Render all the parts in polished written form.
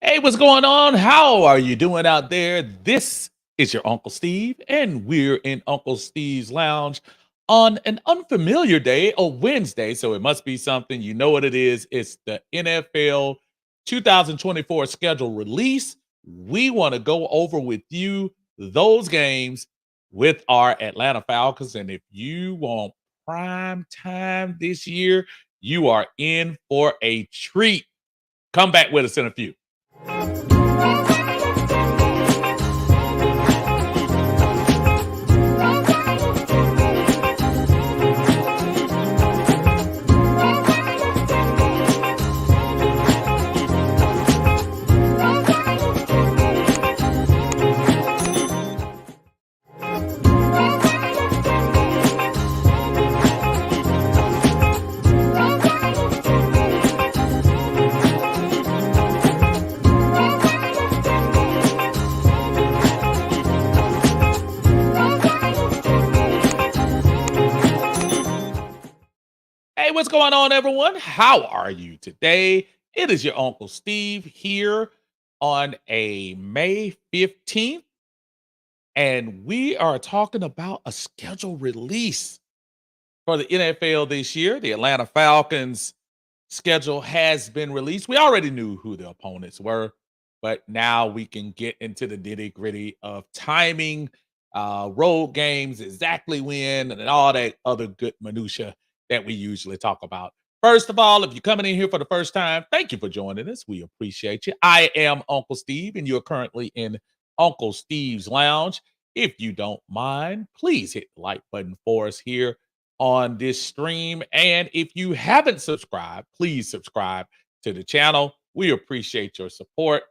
Hey, what's going on? How are you doing out there? This is your Uncle Steve, and we're in Uncle Steve's Lounge on an unfamiliar day, a Wednesday. So it must be something. You know what it is. It's the NFL 2024 schedule release. We want to go over with you those games with our Atlanta Falcons. And if you want prime time this year, you are in for a treat. Come back with us in a few. Hey, what's going on, everyone? How are you today? It is your Uncle Steve here on a May 15th, and we are talking about a schedule release for the NFL this year. The Atlanta Falcons schedule has been released. We already knew who the opponents were, but now we can get into the nitty gritty of timing, road games, exactly when, and all that other good minutia that we usually talk about. First of all, if you're coming in here for the first time, thank you for joining us. We appreciate you. I am Uncle Steve, and you're currently in Uncle Steve's Lounge. If you don't mind, please hit the like button for us here on this stream. And if you haven't subscribed, please subscribe to the channel. We appreciate your support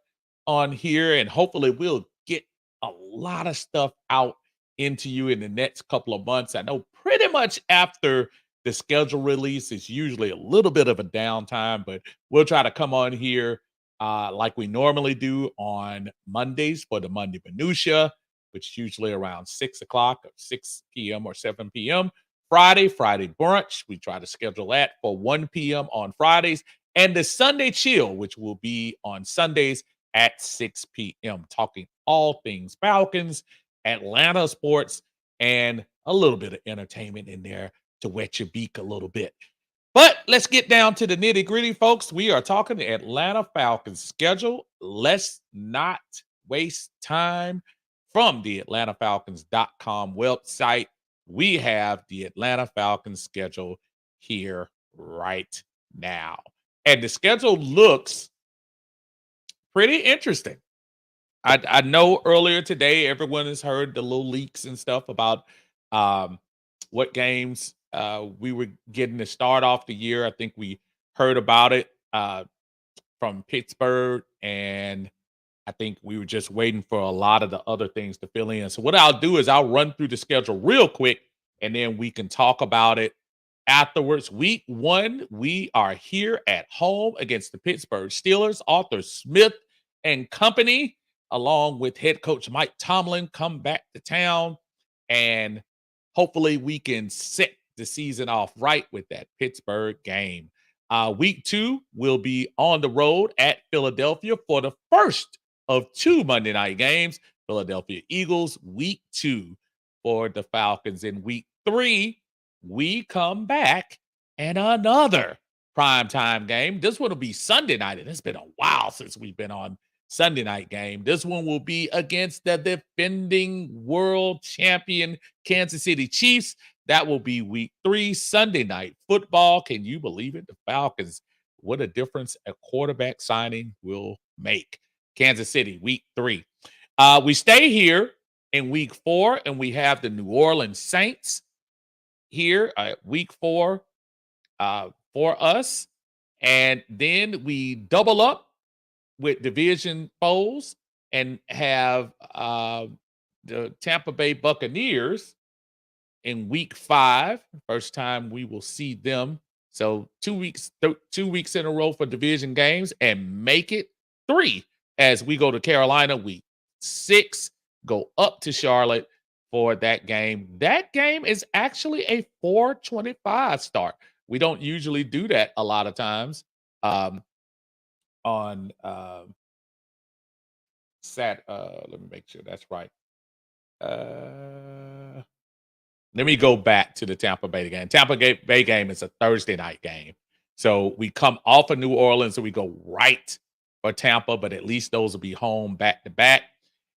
on here, and hopefully, we'll get a lot of stuff out into you in the next couple of months. I know pretty much after the schedule release is usually a little bit of a downtime, but we'll try to come on here like we normally do on Mondays for the Monday Minutia, which is usually around 6 o'clock or 6 p.m. or 7 p.m. Friday brunch. We try to schedule that for 1 p.m. on Fridays, and the Sunday chill, which will be on Sundays at 6 p.m. Talking all things Falcons, Atlanta sports, and a little bit of entertainment in there to wet your beak a little bit. But let's get down to the nitty gritty, folks. We are talking the Atlanta Falcons schedule. Let's not waste time. From the AtlantaFalcons.com website, we have the Atlanta Falcons schedule here right now. And the schedule looks pretty interesting. I know earlier today, everyone has heard the little leaks and stuff about what games we were getting to start off the year. I think we heard about it from Pittsburgh, and I think we were just waiting for a lot of the other things to fill in. So what I'll do is I'll run through the schedule real quick, and then we can talk about it afterwards. Week 1, we are here at home against the Pittsburgh Steelers. Arthur Smith and company, along with head coach Mike Tomlin, come back to town, and hopefully we can set the season off right with that Pittsburgh game. Week 2 will be on the road at Philadelphia for the first of 2 Monday night games. Philadelphia Eagles, week 2 for the Falcons. In week 3, we come back and another primetime game. This one will be Sunday night, and it's been a while since we've been on Sunday night game. This one will be against the defending world champion Kansas City Chiefs. That will be week 3, Sunday night football. Can you believe it? The Falcons, what a difference a quarterback signing will make. Kansas City, week 3. We stay here in week 4, and we have the New Orleans Saints here at week 4 for us. And then we double up with division foes and have the Tampa Bay Buccaneers in week 5. First time we will see them. So 2 weeks in a row for division games, and make it 3 as we go to Carolina week 6, go up to Charlotte for that game. That game is actually a 4:25 start. We don't usually do that a lot of times on Let me make sure that's right. Uh, Let me go back to the Tampa Bay game. Bay game is a Thursday night game. So we come off of New Orleans and we go right for Tampa, but at least those will be home back to back.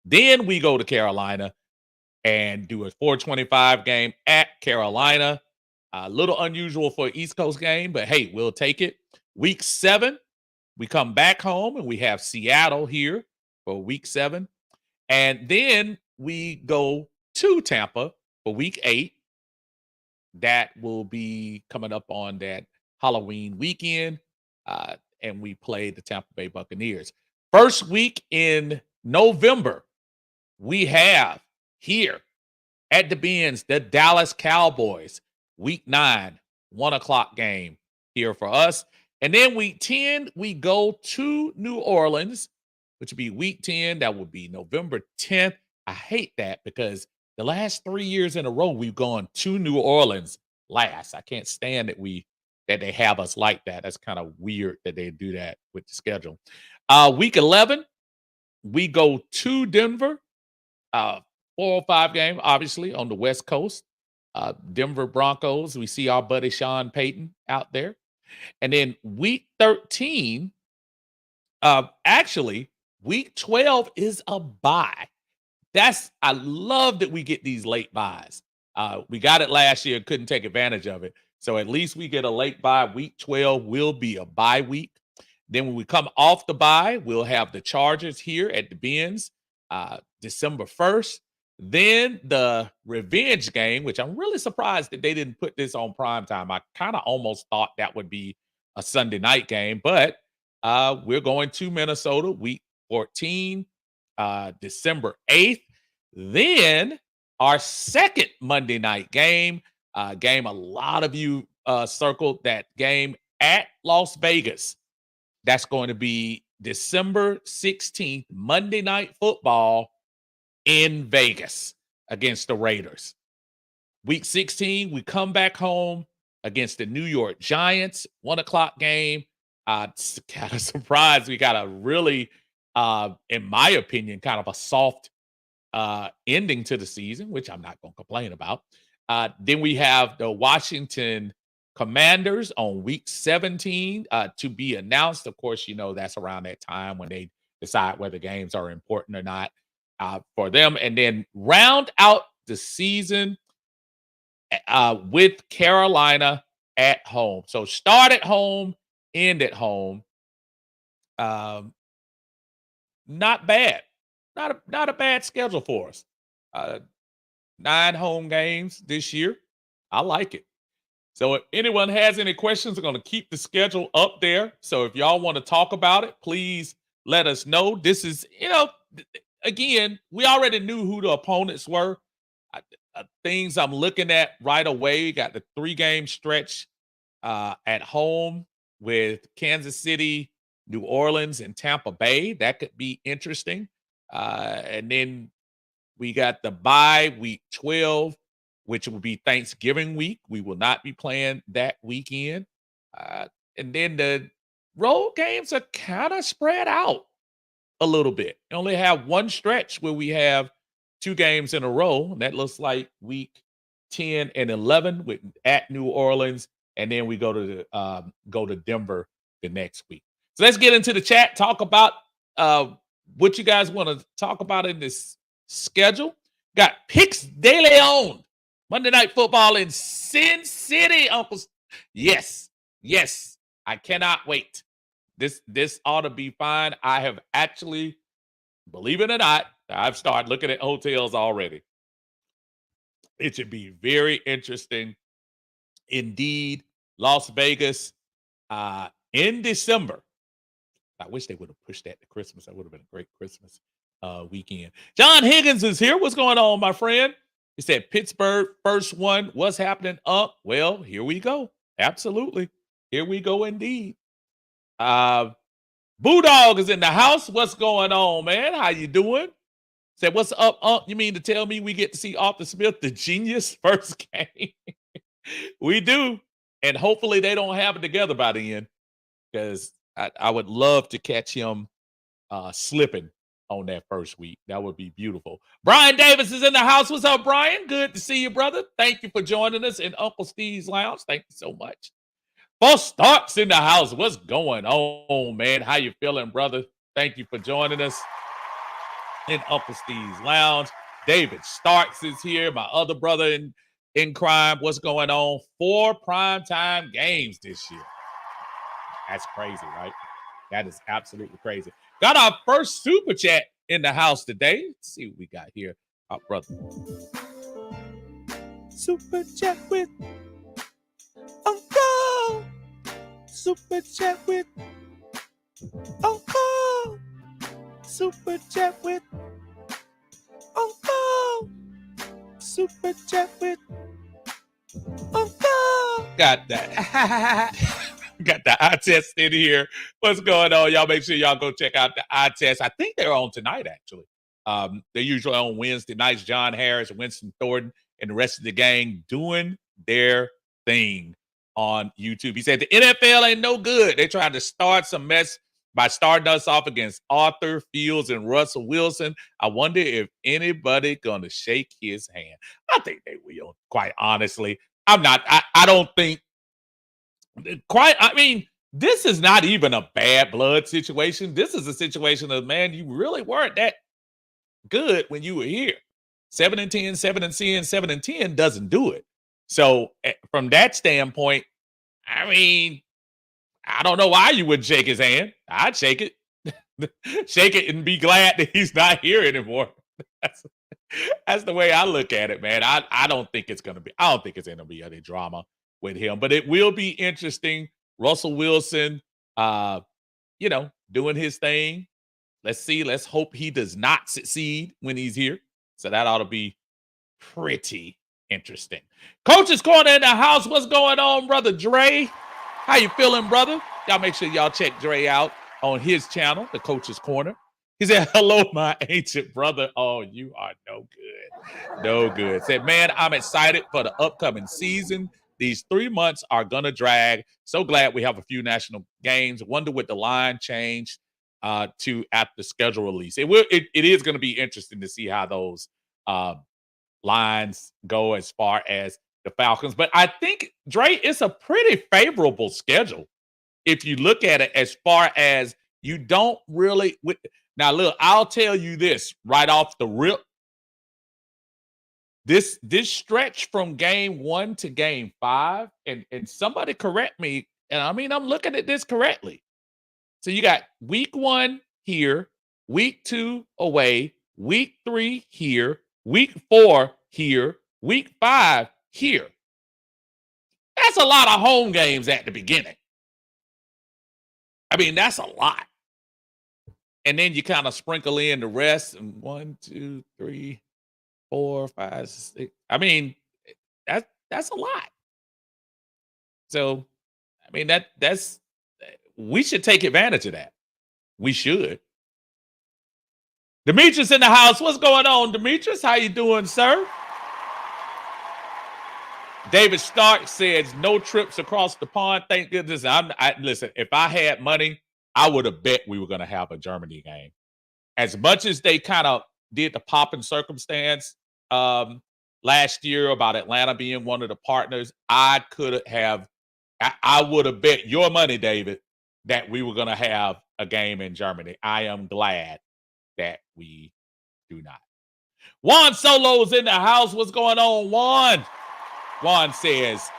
Then we go to Carolina and do a 425 game at Carolina. A little unusual for an East Coast game, but hey, we'll take it. Week 7, we come back home and we have Seattle here for week 7. And then we go to Tampa for week 8. That will be coming up on that Halloween weekend. And we play the Tampa Bay Buccaneers. First week in November, we have here at the Benz, the Dallas Cowboys, week 9, 1:00 game here for us. And then week 10, we go to New Orleans, which would be week 10. That would be November 10th. I hate that because the last 3 years in a row, we've gone to New Orleans last. I can't stand that they have us like that. That's kind of weird that they do that with the schedule. Week 11, we go to Denver. 405 game, obviously, on the West Coast. Denver Broncos. We see our buddy Sean Payton out there. And then week 13, actually, week 12 is a bye. I love that we get these late buys. We got it last year, couldn't take advantage of it. So at least we get a late bye. Week 12 will be a bye week. Then when we come off the bye, we'll have the Chargers here at the Benz December 1st. Then the revenge game, which I'm really surprised that they didn't put this on primetime. I kind of almost thought that would be a Sunday night game, but we're going to Minnesota week 14, December 8th. Then our second Monday night game, a lot of you circled that game at Las Vegas. That's going to be December 16th, Monday Night Football in Vegas against the Raiders. Week 16, we come back home against the New York Giants, 1:00 game. Kind of surprised we got a really, in my opinion, kind of a soft ending to the season, which I'm not going to complain about. Then we have the Washington Commanders on week 17 to be announced. Of course, that's around that time when they decide whether games are important or not for them. And then round out the season with Carolina at home. So start at home, end at home. Not bad. Not a bad schedule for us. 9 home games this year. I like it. So if anyone has any questions, I'm going to keep the schedule up there. So if y'all want to talk about it, please let us know. This is, again, we already knew who the opponents were. Things I'm looking at right away. Got the 3-game stretch at home with Kansas City, New Orleans, and Tampa Bay. That could be interesting. And then we got the bye week 12, which will be Thanksgiving week. We will not be playing that weekend. And then the road games are kind of spread out a little bit. You only have one stretch where we have 2 games in a row. And that looks like week 10 and 11 at New Orleans. And then we go to Denver the next week. So let's get into the chat, talk about what you guys want to talk about in this schedule. Got Picks De Leon, Monday Night Football in Sin City, uncles. Yes. I cannot wait. This ought to be fine. I have actually, believe it or not, I've started looking at hotels already. It should be very interesting indeed. Las Vegas in December. I wish they would have pushed that to Christmas. That would have been a great Christmas weekend. John Higgins is here. What's going on, my friend? He said, Pittsburgh, first one. What's happening? Well, here we go. Absolutely. Here we go indeed. Boodog is in the house. What's going on, man? How you doing? Said, what's up, You mean to tell me we get to see Arthur Smith, the genius, first game? We do. And hopefully they don't have it together by the end, because I would love to catch him slipping on that first week. That would be beautiful. Brian Davis is in the house. What's up, Brian? Good to see you, brother. Thank you for joining us in Uncle Steve's Lounge. Thank you so much. Paul Starks in the house. What's going on, man? How you feeling, brother? Thank you for joining us in Uncle Steve's Lounge. David Starks is here, my other brother in crime. What's going on? 4 primetime games this year. That's crazy, right? That is absolutely crazy. Got our first super chat in the house today. Let's see what we got here. Our brother. Super chat with Uncle. Super chat with Uncle. Super chat with Uncle. Super chat with Uncle. Got that. Got the eye test in here. What's going on? Y'all make sure y'all go check out the eye test. I think they're on tonight, actually. They're usually on Wednesday nights. John Harris, Winston Thornton, and the rest of the gang doing their thing on YouTube. He said the NFL ain't no good. They trying to start some mess by starting us off against Arthur Fields and Russell Wilson. I wonder if anybody gonna shake his hand. I think they will, quite honestly. I don't think I mean, this is not even a bad blood situation. This is a situation of, man, you really weren't that good when you were here. 7-10, 7-10, 7-10 doesn't do it. So from that standpoint, I mean, I don't know why you wouldn't shake his hand. I'd shake it. Shake it and be glad that he's not here anymore. That's the way I look at it, man. I don't think it's gonna be any drama with him, but it will be interesting. Russell Wilson, doing his thing. Let's see. Let's hope he does not succeed when he's here. So that ought to be pretty interesting. Coach's Corner in the house. What's going on, brother Dre? How you feeling, brother? Y'all make sure y'all check Dre out on his channel, the Coach's Corner. He said, hello, my ancient brother. Oh, you are no good. No good. Said, man, I'm excited for the upcoming season. These 3 months are going to drag. So glad we have a few national games. Wonder what the line changed to at the schedule release. It is going to be interesting to see how those lines go as far as the Falcons. But I think, Dre, it's a pretty favorable schedule if you look at it as far as you don't really – now, look, I'll tell you this right off the rip. This stretch from game 1 to game 5, and somebody correct me, and I mean, I'm looking at this correctly. So you got week 1 here, week 2 away, week 3 here, week 4 here, week 5 here. That's a lot of home games at the beginning. I mean, that's a lot. And then you kind of sprinkle in the rest, and 1, 2, 3, 4, 5, 6. I mean, that's a lot. So, I mean, that's we should take advantage of that. We should. Demetrius in the house. What's going on, Demetrius? How you doing, sir? David Stark says no trips across the pond. Thank goodness. Listen, if I had money, I would have bet we were going to have a Germany game. As much as they kind of did the pop and circumstance last year about Atlanta being one of the partners, I would have bet your money, David, that we were going to have a game in Germany. I am glad that we do not. Juan Solo's in the house. What's going on, Juan? Juan says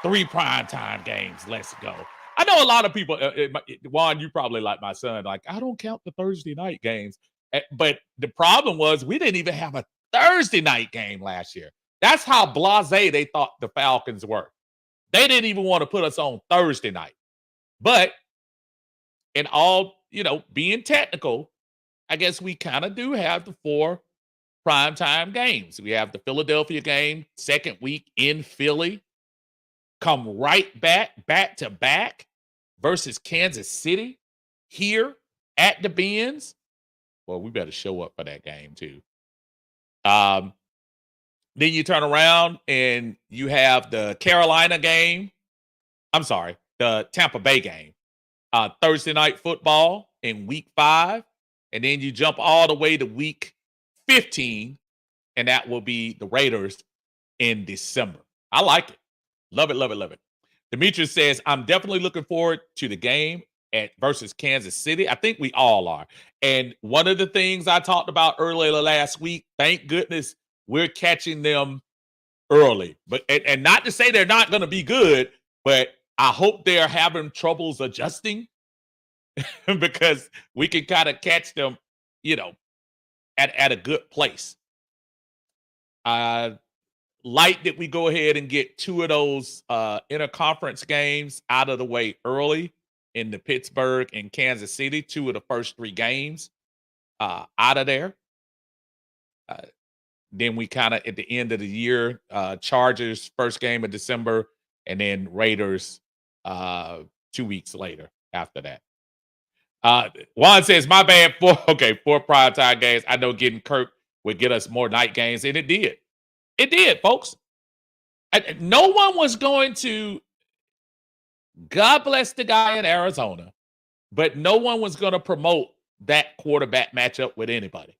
3 primetime games. Let's go. I know a lot of people, Juan, you probably like my son, like, I don't count the Thursday night games. But the problem was we didn't even have a Thursday night game last year. That's how blasé they thought the Falcons were. They didn't even want to put us on Thursday night. But in all, being technical, I guess we kind of do have the 4 primetime games. We have the Philadelphia game, second week in Philly. Come right back to back versus Kansas City here at the Benz. Well, we better show up for that game too. Then you turn around and you have the Carolina game. I'm sorry, the Tampa Bay game. Thursday night football in week 5. and then you jump all the way to week 15, and that will be the Raiders in December. I like it. Love it, love it, love it. Demetrius says, I'm definitely looking forward to the game at versus Kansas City. I think we all are. And one of the things I talked about earlier last week, thank goodness we're catching them early. But and not to say they're not going to be good, but I hope they're having troubles adjusting because we can kind of catch them, you know, at a good place. Like that we go ahead and get two of those interconference games out of the way early in the Pittsburgh and Kansas City, two of the first three games out of there. Then we kind of at the end of the year, Chargers first game of December, and then Raiders 2 weeks later after that. Juan says, my bad for four primetime games. I know getting Kirk would get us more night games, and it did. It did, folks. No one was going to, God bless the guy in Arizona, but no one was going to promote that quarterback matchup with anybody.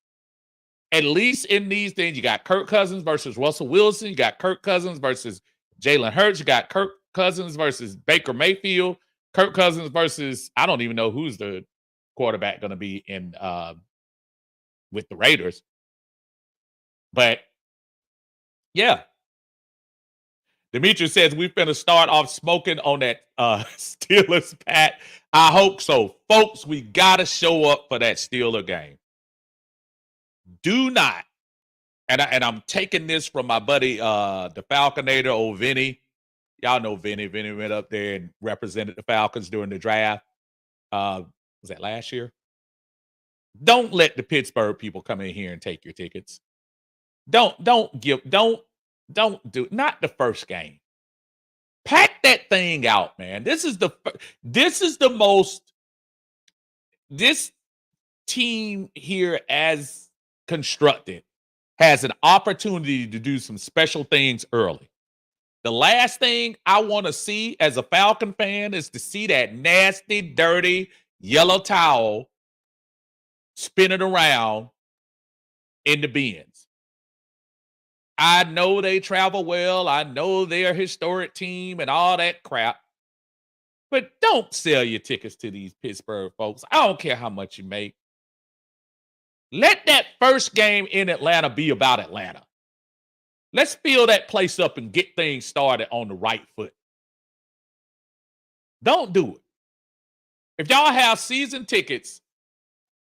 At least in these things, you got Kirk Cousins versus Russell Wilson. You got Kirk Cousins versus Jalen Hurts. You got Kirk Cousins versus Baker Mayfield. Kirk Cousins versus, I don't even know who's the quarterback going to be in with the Raiders. But yeah. Demetrius says we're going to start off smoking on that Steelers pat. I hope so. Folks, we got to show up for that Steeler game. Do not, and I'm taking this from my buddy, the Falconator, old Vinny. Y'all know Vinny. Vinny went up there and represented the Falcons during the draft. Was that last year? Don't let the Pittsburgh people come in here and take your tickets. Don't do not the first game. Pack that thing out, man. This is the most, this team here as constructed has an opportunity to do some special things early. The last thing I want to see as a Falcon fan is to see that nasty, dirty yellow towel spinning around in the bins. I know they travel well. I know they're a historic team and all that crap. But don't sell your tickets to these Pittsburgh folks. I don't care how much you make. Let that first game in Atlanta be about Atlanta. Let's fill that place up and get things started on the right foot. Don't do it. If y'all have season tickets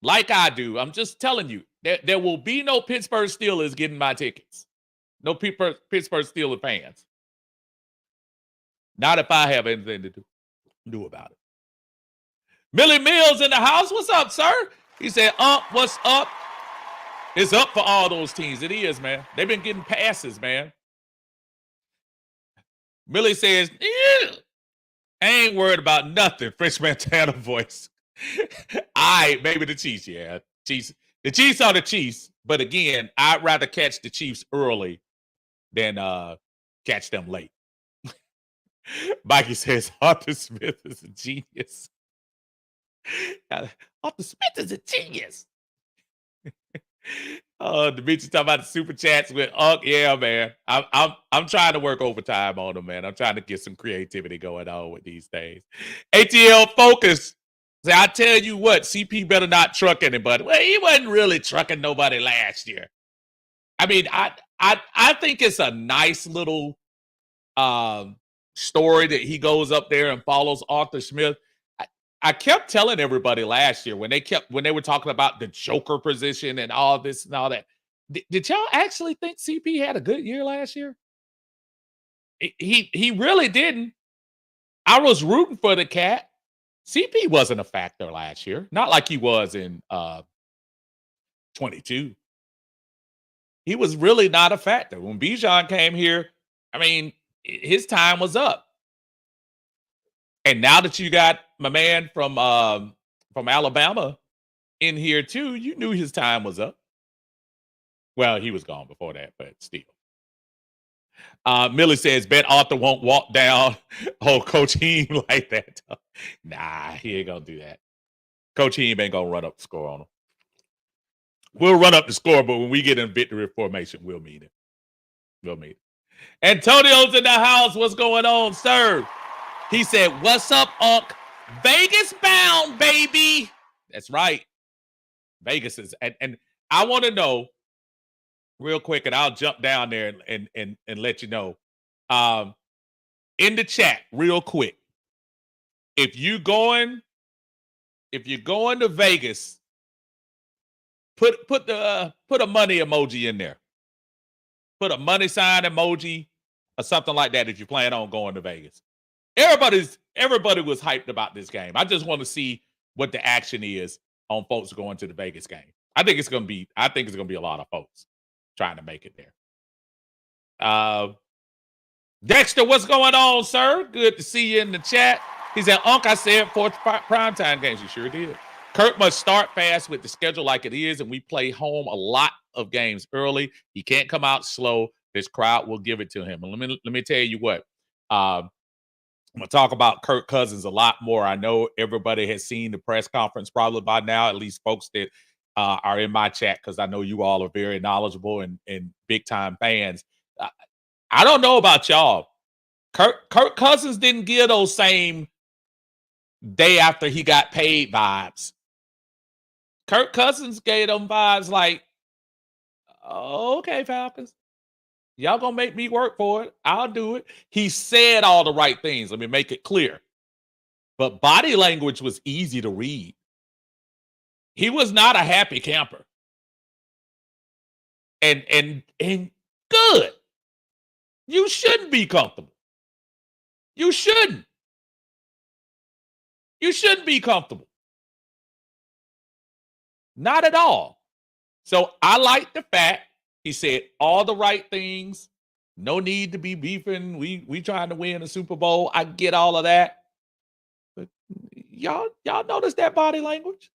like I do, I'm just telling you, there will be no Pittsburgh Steelers getting my tickets. No Pittsburgh Steelers fans. Not if I have anything to do about it. Millie Mills in the house. What's up, sir? He said, what's up? It's up for all those teams. It is, man. They've been getting passes, man. Millie says, I ain't worried about nothing. French Montana voice. Maybe the Chiefs, yeah. Chiefs. The Chiefs are the Chiefs. But again, I'd rather catch the Chiefs early than catch them late. Mikey says, Arthur Smith is a genius. Arthur Smith is a genius. Demetrius talking about the super chats with yeah, man. I'm trying to work overtime on them, man. I'm trying to get some creativity going on with these things. ATL Focus. Say, I tell you what, CP better not truck anybody. Well, he wasn't really trucking nobody last year. I mean, I think it's a nice little story that he goes up there and follows Arthur Smith. I kept telling everybody last year when they were talking about the Joker position and all this and all that. Did y'all actually think CP had a good year last year? He really didn't. I was rooting for the cat. CP wasn't a factor last year, not like he was in 22. He was really not a factor. When Bijan came here, I mean, his time was up. And now that you got my man from Alabama in here too, you knew his time was up. Well, he was gone before that, but still. Millie says, bet Arthur won't walk down Coach Heem like that. Nah, he ain't gonna do that. Coach Heem ain't gonna run up the score on him. We'll run up the score, but when we get in victory formation, we'll meet it. We'll meet it. Antonio's in the house. What's going on, sir? He said, "What's up, Unc? Vegas bound, baby." That's right. Vegas is, and I want to know real quick, and I'll jump down there and let you know. In the chat, real quick, if you're going to Vegas, put a money emoji in there. Put a money sign emoji or something like that if you plan on going to Vegas. Everybody was hyped about this game. I just want to see what the action is on folks going to the Vegas game. I think it's gonna be a lot of folks trying to make it there. Dexter, what's going on, sir? Good to see you in the chat. He said, "Unc, I said fourth primetime games." You sure did. Kirk must start fast with the schedule like it is, and we play home a lot of games early. He can't come out slow. This crowd will give it to him. And let me tell you what. I'm gonna talk about Kirk Cousins a lot more. I know everybody has seen the press conference probably by now, at least folks that are in my chat, because I know you all are very knowledgeable and big time fans. I don't know about y'all. Kirk Cousins didn't give those same day after he got paid vibes. Kirk Cousins gave them vibes like, oh, "Okay, Falcons, y'all gonna make me work for it. I'll do it." He said all the right things. Let me make it clear. But body language was easy to read. He was not a happy camper. And good. You shouldn't be comfortable. You shouldn't. You shouldn't be comfortable. Not at all. So I like the fact he said all the right things. No need to be beefing. We trying to win a Super Bowl. I get all of that. But y'all notice that body language?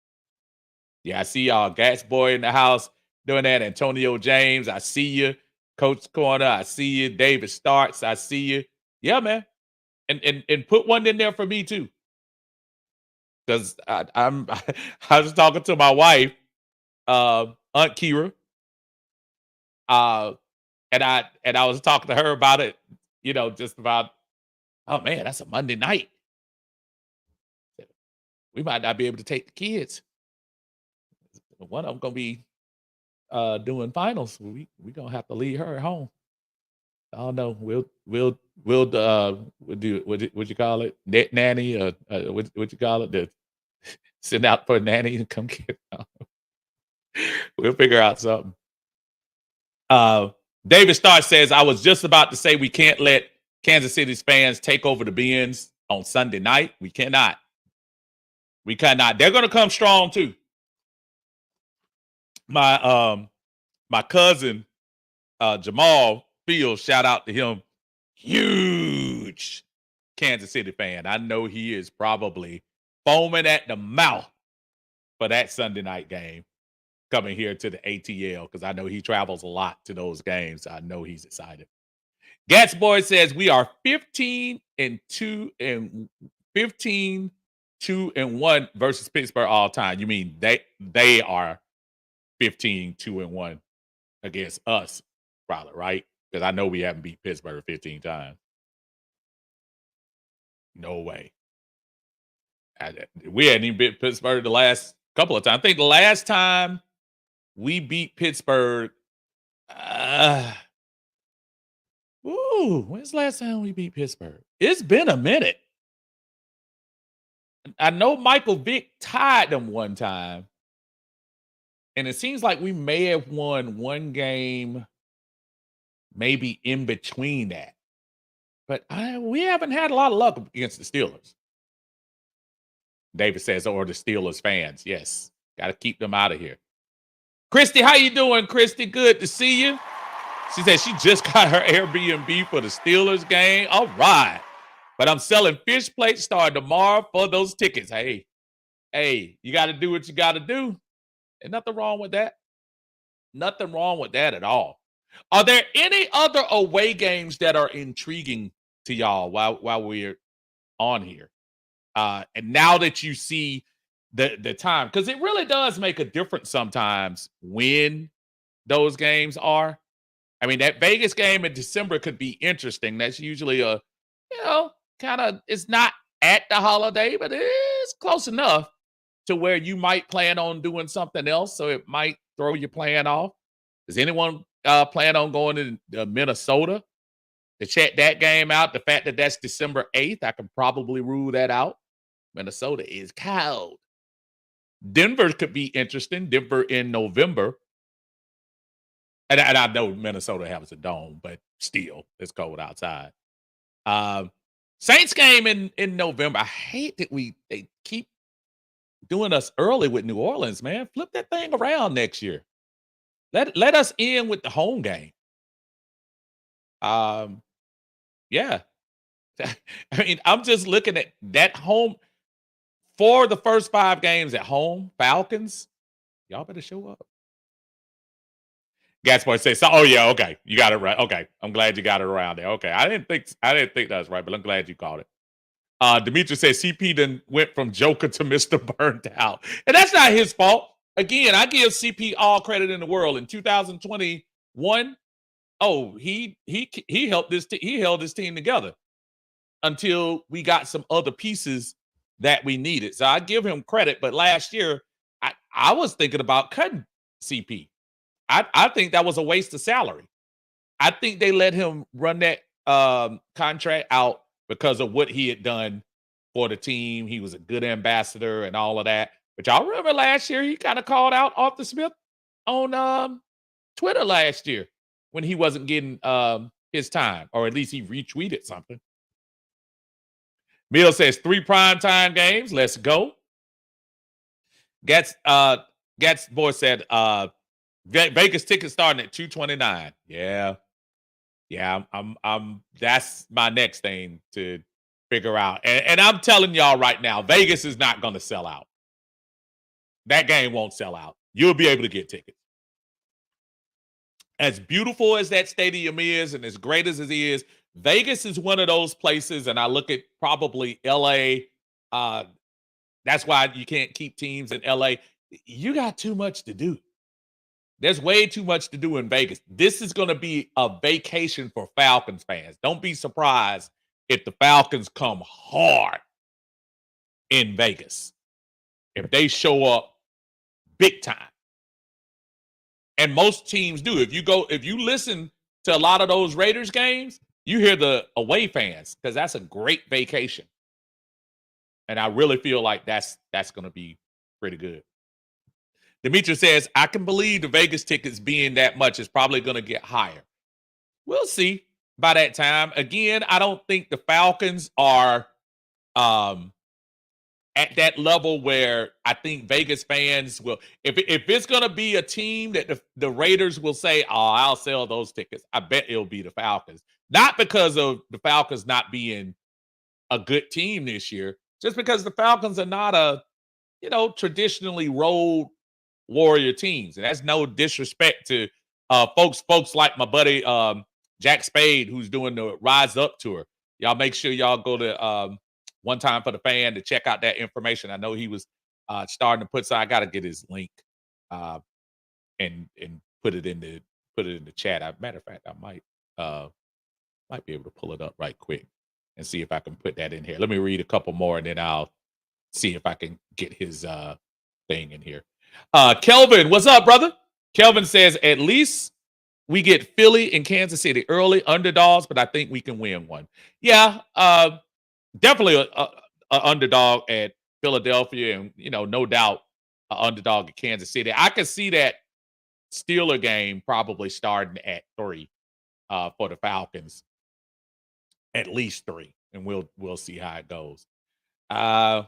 Yeah, I see y'all. Gats Boy in the house doing that. Antonio James, I see you. Coach Corner, I see you. David Starks, I see you. Yeah, man. And put one in there for me too. Because I was talking to my wife, Aunt Kira. And I was talking to her about it, just about, oh man, that's a Monday night. We might not be able to take the kids. One of them gonna be doing finals. We gonna have to leave her at home. I don't know. We'll do what you call it? Net nanny or what you call it? Send out for a nanny and come get her. We'll figure out something. David Starr says, "I was just about to say we can't let Kansas City's fans take over the Benz on Sunday night. We cannot. We cannot. They're going to come strong too." My cousin Jamal Fields, shout out to him, huge Kansas City fan. I know he is probably foaming at the mouth for that Sunday night game coming here to the ATL, because I know he travels a lot to those games. I know he's excited. Gats Boy says we are 15-2 and 15-2-1 versus Pittsburgh all time. You mean they are 15-2-1 against us, probably, right? Because I know we haven't beat Pittsburgh 15 times. No way. We hadn't even beat Pittsburgh the last couple of times. I think the last time we beat Pittsburgh, when's the last time we beat Pittsburgh? It's been a minute. I know Michael Vick tied them one time. And it seems like we may have won one game maybe in between that. But we haven't had a lot of luck against the Steelers. David says, or the Steelers fans. Yes, got to keep them out of here. Christy, how you doing, Christy? Good to see you. She said she just got her Airbnb for the Steelers game. All right. But I'm selling fish plates starting tomorrow for those tickets. Hey, you got to do what you got to do. And nothing wrong with that. Nothing wrong with that at all. Are there any other away games that are intriguing to y'all while we're on here? And now that you see the time, because it really does make a difference sometimes when those games are. I mean, that Vegas game in December could be interesting. That's usually a, kind of, it's not at the holiday, but it's close enough to where you might plan on doing something else. So it might throw your plan off. Does anyone plan on going to Minnesota to check that game out? The fact that that's December 8th, I can probably rule that out. Minnesota is cold. Denver could be interesting. Denver in November. And I know Minnesota has a dome, but still, it's cold outside. Um, Saints game in November. I hate that they keep doing us early with New Orleans, man. Flip that thing around next year. Let us in with the home game. Yeah. I mean, I'm just looking at that home for the first 5 games at home. Falcons, y'all better show up. Gatsboy says, "So, oh yeah, okay, you got it right. Okay, I'm glad you got it around there. Okay, I didn't think that was right, but I'm glad you caught it." Demetri says CP then went from Joker to Mr. Burnt Out, and that's not his fault. Again, I give CP all credit in the world. In 2021, he helped he held his team together until we got some other pieces that we needed. So I give him credit. But last year, I was thinking about cutting CP. I think that was a waste of salary. I think they let him run that contract out because of what he had done for the team. He was a good ambassador and all of that. But y'all remember last year he kind of called out Arthur Smith on Twitter last year when he wasn't getting his time, or at least he retweeted something. Mill says 3 primetime games. Let's go. Gats boy said Vegas tickets starting at $229. Yeah. I'm that's my next thing to figure out. And I'm telling y'all right now, Vegas is not going to sell out. That game won't sell out. You'll be able to get tickets. As beautiful as that stadium is and as great as it is, Vegas is one of those places, and I look at probably LA. That's why you can't keep teams in LA. You got too much to do. There's way too much to do in Vegas. This is going to be a vacation for Falcons fans. Don't be surprised if the Falcons come hard in Vegas. If they show up big time. And most teams do. If you listen to a lot of those Raiders games, you hear the away fans, because that's a great vacation. And I really feel like that's going to be pretty good. Demetri says, I can believe the Vegas tickets being that much is probably going to get higher. We'll see by that time. Again, I don't think the Falcons are at that level where I think Vegas fans will. If it's going to be a team that the Raiders will say, oh, I'll sell those tickets, I bet it'll be the Falcons. Not because of the Falcons not being a good team this year, just because the Falcons are not a, traditionally road warrior teams. And that's no disrespect to folks like my buddy Jack Spade, who's doing the Rise Up tour. Y'all make sure y'all go to One Time for the Fan to check out that information. I know he was starting to put, so I got to get his link and put it in the chat. Matter of fact, I might be able to pull it up right quick and see if I can put that in here. Let me read a couple more and then I'll see if I can get his thing in here. Kelvin, what's up, brother? Kelvin says, at least we get Philly and Kansas City early underdogs, but I think we can win one. Yeah, definitely a underdog at Philadelphia, and no doubt an underdog at Kansas City. I could see that Steeler game probably starting at 3 for the Falcons, at least 3, and we'll see how it goes. Gatsport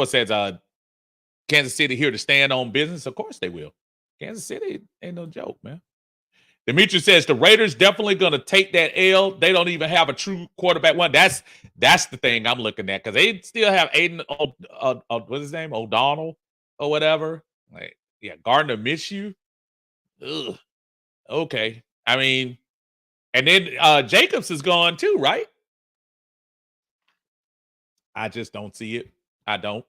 says, Kansas City here to stand on business. Of course they will. Kansas City ain't no joke, man. Demetri says the Raiders definitely going to take that L. They don't even have a true quarterback one. That's the thing I'm looking at, because they still have Aiden, what's his name, O'Donnell or whatever. Like, yeah, Gardner Minshew. Ugh. Okay, I mean, and then Jacobs is gone too, right? I just don't see it. I don't.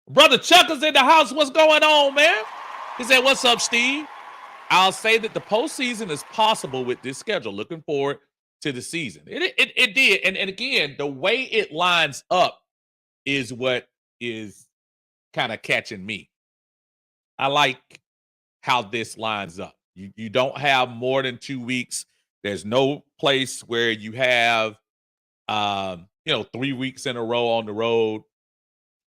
Brother Chuck is in the house. What's going on, man? He said, "What's up, Steve?" I'll say that the postseason is possible with this schedule. Looking forward to the season. It did. And again, the way it lines up is what is kind of catching me. I like how this lines up. You don't have more than 2 weeks. There's no place where you have 3 weeks in a row on the road.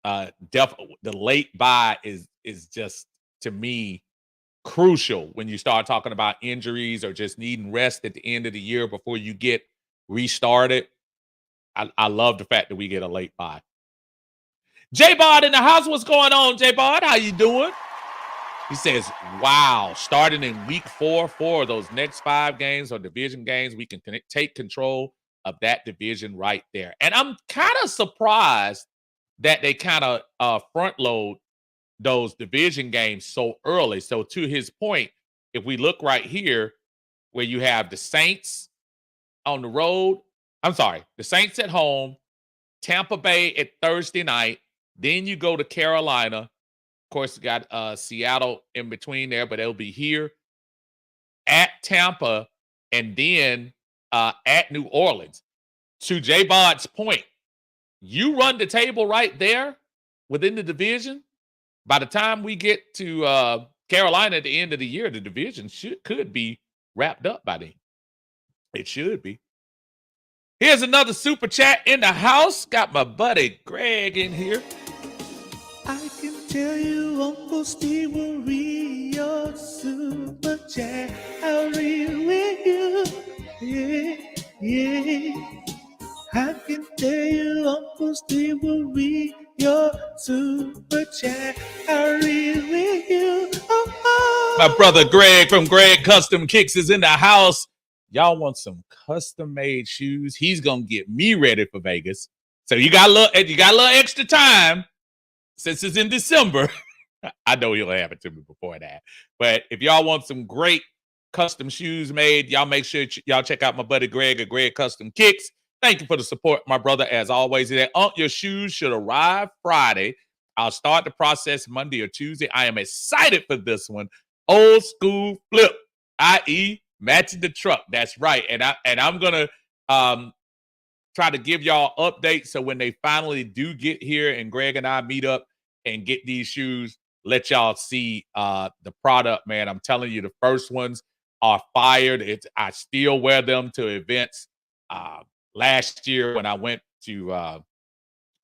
The late bye is just, to me, crucial when you start talking about injuries or just needing rest at the end of the year before you get restarted. I love the fact that we get a late bye. J Bod in the house. What's going on, J Bod? How you doing? He says, "Wow, starting in week 4 of those next 5 games or division games, we can take control of that division right there." And I'm kind of surprised that they kind of front load those division games so early. So to his point, if we look right here, where you have the Saints on the road, the Saints at home, Tampa Bay at Thursday night, then you go to Carolina. Of course, you got Seattle in between there, but it'll be here at Tampa and then at New Orleans. To J Bod's point, you run the table right there within the division. By the time we get to Carolina at the end of the year, the division could be wrapped up by then. It should be. Here's another super chat in the house. Got my buddy Greg in here. I can tell you, Uncle Steve will read your super chat. I'll read with you. Yeah. I can tell you, Uncle Steve will read your super chat. I'll read with you. Oh. My brother Greg from Greg Custom Kicks is in the house. Y'all want some custom made shoes? He's gonna get me ready for Vegas. So you got a little extra time since it's in December. I know he'll have it to me before that. But if y'all want some great custom shoes made, y'all make sure y'all check out my buddy Greg at Greg Custom Kicks. Thank you for the support, my brother, as always. Your shoes should arrive Friday. I'll start the process Monday or Tuesday. I am excited for this one. Old school flip, i.e. matching the truck. That's right. And I'm gonna try to give y'all updates so when they finally do get here and Greg and I meet up and get these shoes, let y'all see the product, man. I'm telling you, the first ones are fired. I still wear them to events. Last year when I went to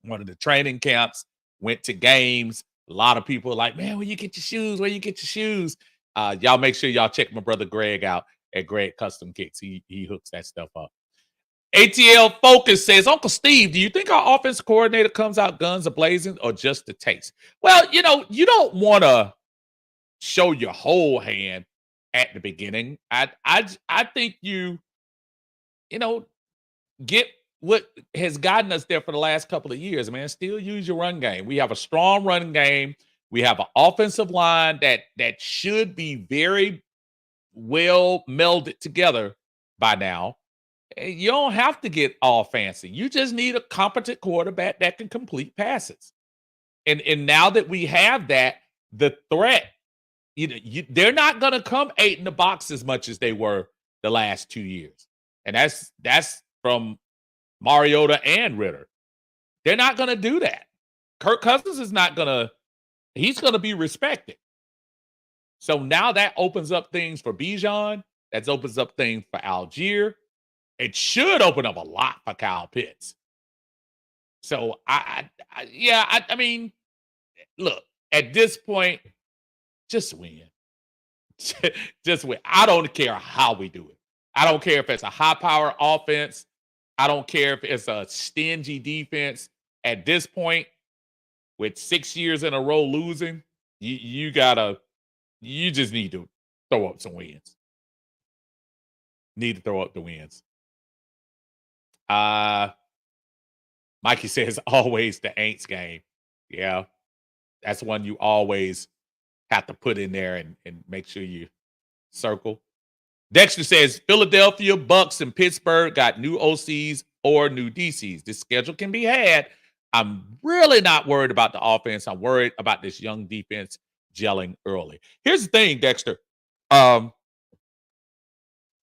one of the training camps, went to games, a lot of people were like, "Man, where you get your shoes? Where you get your shoes?" Y'all make sure y'all check my brother Greg out at Greg Custom Kicks. He hooks that stuff up. ATL Focus says, "Uncle Steve, do you think our offense coordinator comes out guns a-blazing or just the taste?" Well, you don't want to show your whole hand at the beginning. I think you get what has gotten us there for the last couple of years, man. Still use your run game. We have a strong run game. We have an offensive line that should be very well melded together by now. You don't have to get all fancy. You just need a competent quarterback that can complete passes. And now that we have that, the threat, they're not going to come 8 in the box as much as they were the last 2 years. And that's from Mariota and Ritter. They're not going to do that. Kirk Cousins is not going to, he's going to be respected. So now that opens up things for Bijan. That opens up things for Algier. It should open up a lot for Kyle Pitts. So I mean, look, at this point, just win. Just win. I don't care how we do it. I don't care if it's a high-power offense. I don't care if it's a stingy defense. At this point, with 6 years in a row losing, you just need to throw up some wins. Need to throw up the wins. Mikey says, always the Aints game. Yeah, that's one you always have to put in there and make sure you circle. Dexter says, Philadelphia, Bucks, and Pittsburgh got new OCs or new DCs. This schedule can be had. I'm really not worried about the offense. I'm worried about this young defense gelling early. Here's the thing, Dexter. Um,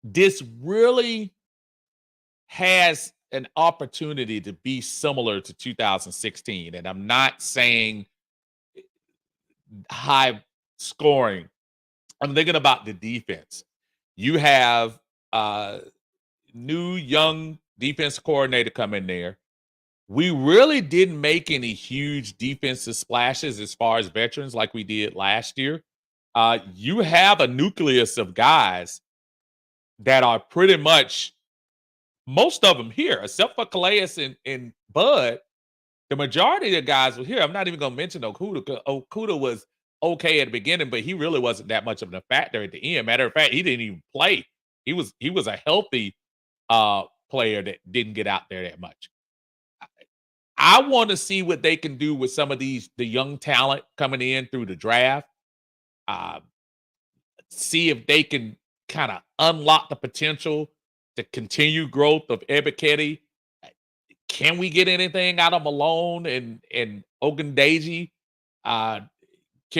this really has an opportunity to be similar to 2016. And I'm not saying high scoring. I'm thinking about the defense. You have new young defense coordinator come in there. We really didn't make any huge defensive splashes as far as veterans like we did last year. You have a nucleus of guys that are pretty much most of them here, except for Calais and Bud. The majority of the guys were here. I'm not even going to mention Okuda. Okuda was okay at the beginning, but he really wasn't that much of a factor at the end. Matter of fact, he didn't even play. He was a healthy player that didn't get out there that much. I want to see what they can do with some of the young talent coming in through the draft. Uh, see if they can kind of unlock the potential to continue growth of Ebiketie. Can we get anything out of Malone and Ogundeji? Can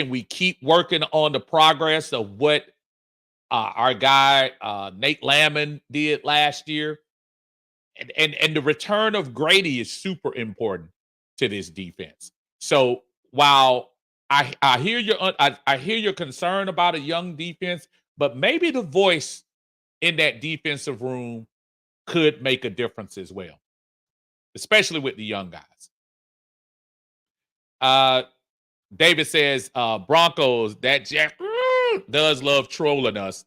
we keep working on the progress of what our guy Nate Lamon did last year? And the return of Grady is super important to this defense. So while I hear I hear your concern about a young defense, but maybe the voice in that defensive room could make a difference as well, especially with the young guys. David says Broncos, that Jack does love trolling us,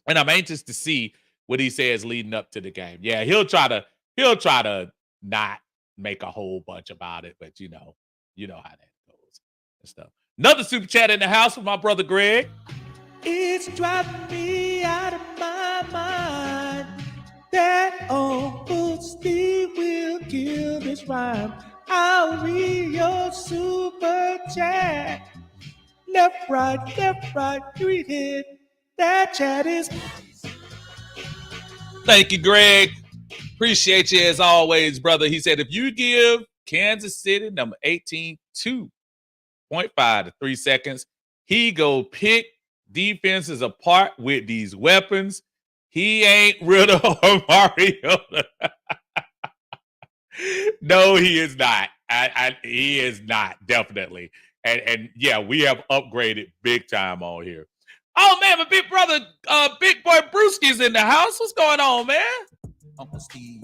and I'm anxious to see what he says leading up to the game. Yeah, he'll try to not make a whole bunch about it, but you know how that goes and stuff. Another super chat in the house with my brother Greg. It's driving me out of my mind that Uncle Steve will kill this rhyme. I'll read your super chat. Left, right, read it. That chat is. Thank you, Greg. Appreciate you as always, brother. He said, if you give Kansas City number 18 2.5 to 3 seconds, he go pick defenses apart with these weapons. He ain't rid of Mariota. No, he is not. He is not, definitely. And yeah, we have upgraded big time on here. Oh man, my big brother, Big Boy Brewski's in the house. What's going on, man? Uncle Steve.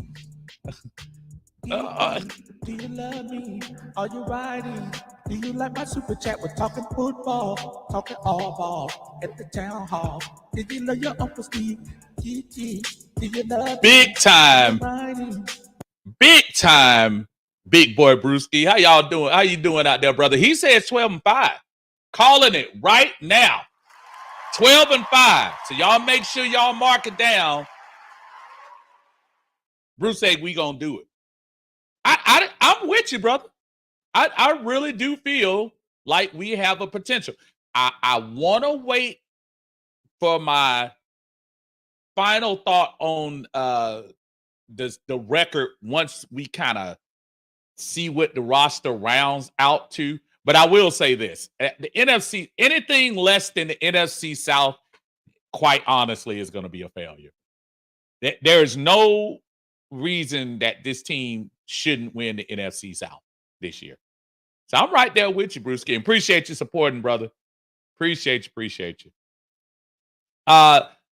Do you love me? Are you riding? Do you like my super chat? We're talking football, talking all ball at the town hall. Did you love your Uncle Steve? Do you love big time? Big time, Big Boy Brewski. How y'all doing? How you doing out there, brother? He says 12-5. Calling it right now. 12-5. So y'all make sure y'all mark it down. Bruce said we gonna do it. I'm with you, brother. I really do feel like we have a potential. I want to wait for my final thought on the record once we kind of see what the roster rounds out to. But I will say this: the NFC, anything less than the NFC South, quite honestly, is going to be a failure. There is no reason that this team shouldn't win the NFC South this year. So I'm right there with you, Brewski. Appreciate you supporting, brother. Appreciate you.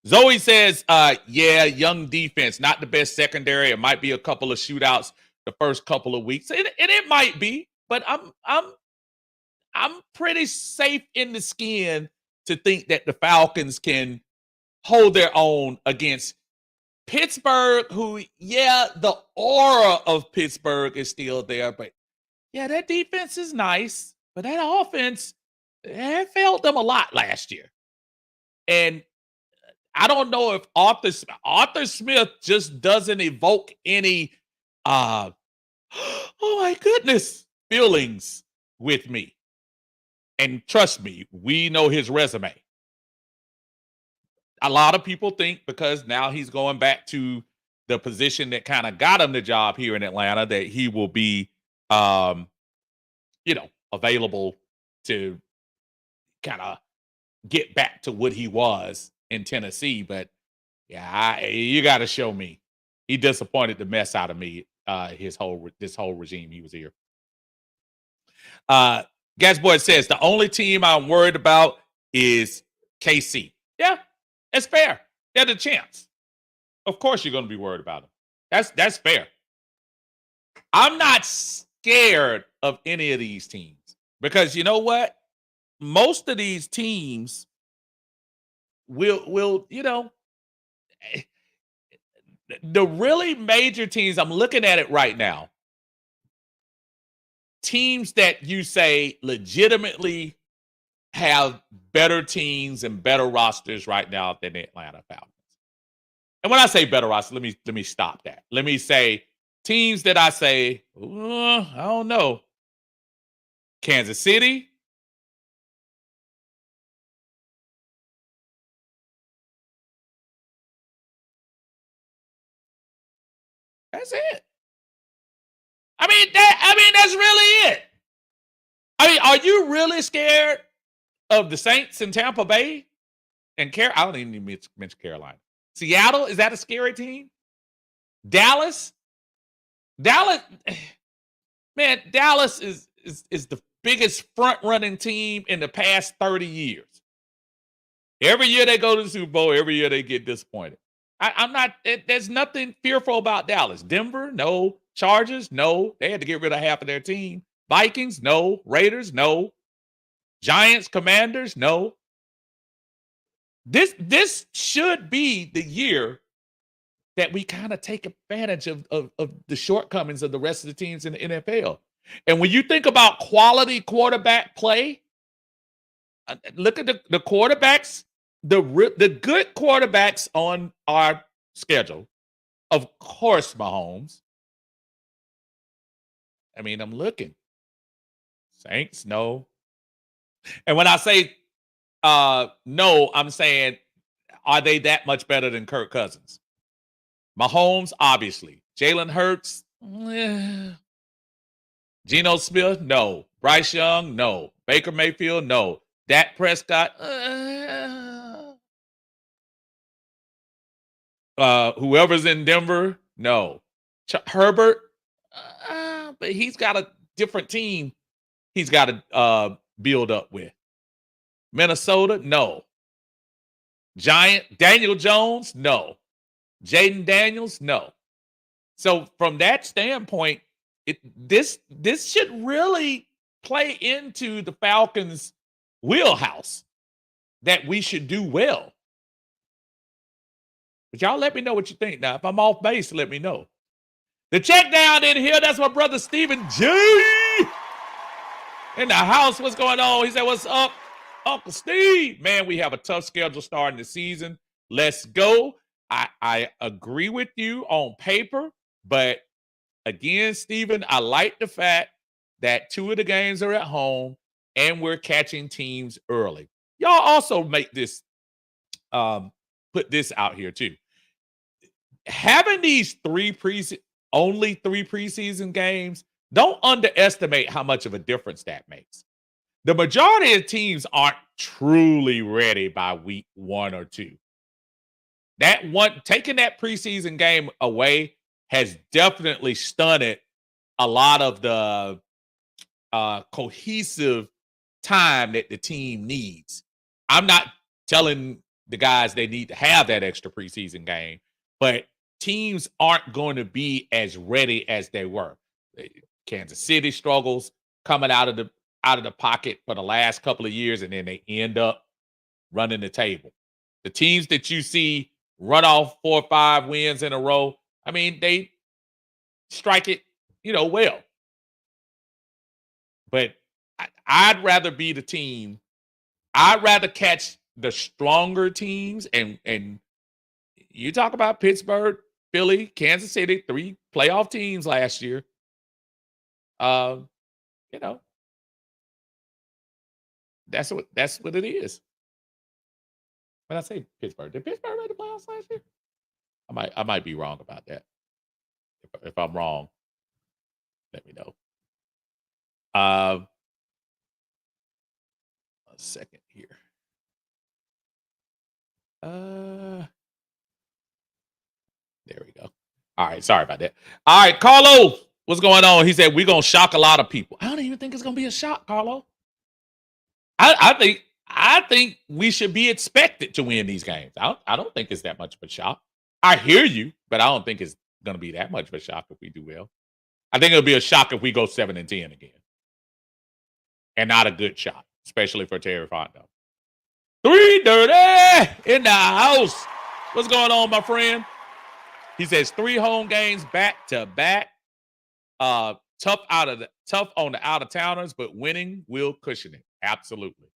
Zoe says, yeah, young defense, not the best secondary. It might be a couple of shootouts the first couple of weeks. And it might be, but I'm pretty safe in the skin to think that the Falcons can hold their own against Pittsburgh, who, yeah, the aura of Pittsburgh is still there, but yeah, that defense is nice, but that offense, it failed them a lot last year. And I don't know if Arthur Smith just doesn't evoke any, oh my goodness, feelings with me. And trust me, we know his resume. A lot of people think because now he's going back to the position that kind of got him the job here in Atlanta that he will be um, available to kind of get back to what he was in Tennessee. But yeah, you got to show me. He disappointed the mess out of me. This whole regime he was here. Gasboy says the only team I'm worried about is KC. Yeah, it's fair. They're the champs. Of course, you're going to be worried about them. That's fair. I'm not scared of any of these teams because you know what? Most of these teams will the really major teams. I'm looking at it right now. Teams that you say legitimately have better teams and better rosters right now than the Atlanta Falcons. And when I say better roster, let me stop that. Let me say teams that I say, I don't know. Kansas City. That's it. That's really it. Are you really scared of the Saints in Tampa Bay? And I don't even need to mention Carolina. Seattle, is that a scary team? Dallas, man, Dallas is the biggest front running team in the past 30 years. Every year they go to the Super Bowl, every year they get disappointed. I'm not, there's nothing fearful about Dallas. Denver, no. Chargers, no. They had to get rid of half of their team. Vikings, no. Raiders, no. Giants, Commanders, no. This should be the year that we kind of take advantage of the shortcomings of the rest of the teams in the NFL. And when you think about quality quarterback play, look at the quarterbacks, the good quarterbacks on our schedule. Of course, Mahomes. I'm looking. Saints, no. And when I say no, I'm saying, are they that much better than Kirk Cousins? Mahomes, obviously. Jalen Hurts, Geno Smith, no. Bryce Young, no. Baker Mayfield, no. Dak Prescott, whoever's in Denver, no. Herbert, but he's got a different team he's got to build up with. Minnesota, no. Daniel Jones, no. Jaden Daniels, no. So from that standpoint, this should really play into the Falcons' wheelhouse that we should do well. But y'all let me know what you think. Now, if I'm off base, let me know. The check down in here, that's my brother Stephen G. In the house, what's going on? He said, what's up, Uncle Steve? Man, we have a tough schedule starting the season. Let's go. I agree with you on paper, but again, Stephen, I like the fact that 2 of the games are at home and we're catching teams early. Y'all also make this, put this out here too. Having these only 3 preseason games, don't underestimate how much of a difference that makes. The majority of teams aren't truly ready by week 1 or 2. Taking that preseason game away has definitely stunted a lot of the cohesive time that the team needs. I'm not telling the guys they need to have that extra preseason game, but teams aren't going to be as ready as they were. Kansas City struggles coming out of the pocket for the last couple of years, and then they end up running the table. The teams that you see run off 4 or 5 wins in a row, they strike it, well. But I'd rather be the team. I'd rather catch the stronger teams, and you talk about Pittsburgh, Philly, Kansas City, 3 playoff teams last year. That's what it is. When I say Pittsburgh, did Pittsburgh make the playoffs last year? I might be wrong about that. If I'm wrong, let me know. A second here. There we go. All right, sorry about that. All right, Carlo, what's going on? He said we're gonna shock a lot of people. I don't even think it's gonna be a shock, Carlo. I think we should be expected to win these games. I don't think it's that much of a shock. I hear you, but I don't think it's gonna be that much of a shock if we do well. I think it'll be a shock if we go 7-10 again, and not a good shock, especially for Terry Fontenot. 3:30 in the house. What's going on, my friend? He says 3 home games back to back. Tough on the out of towners, but winning will cushion it. Absolutely,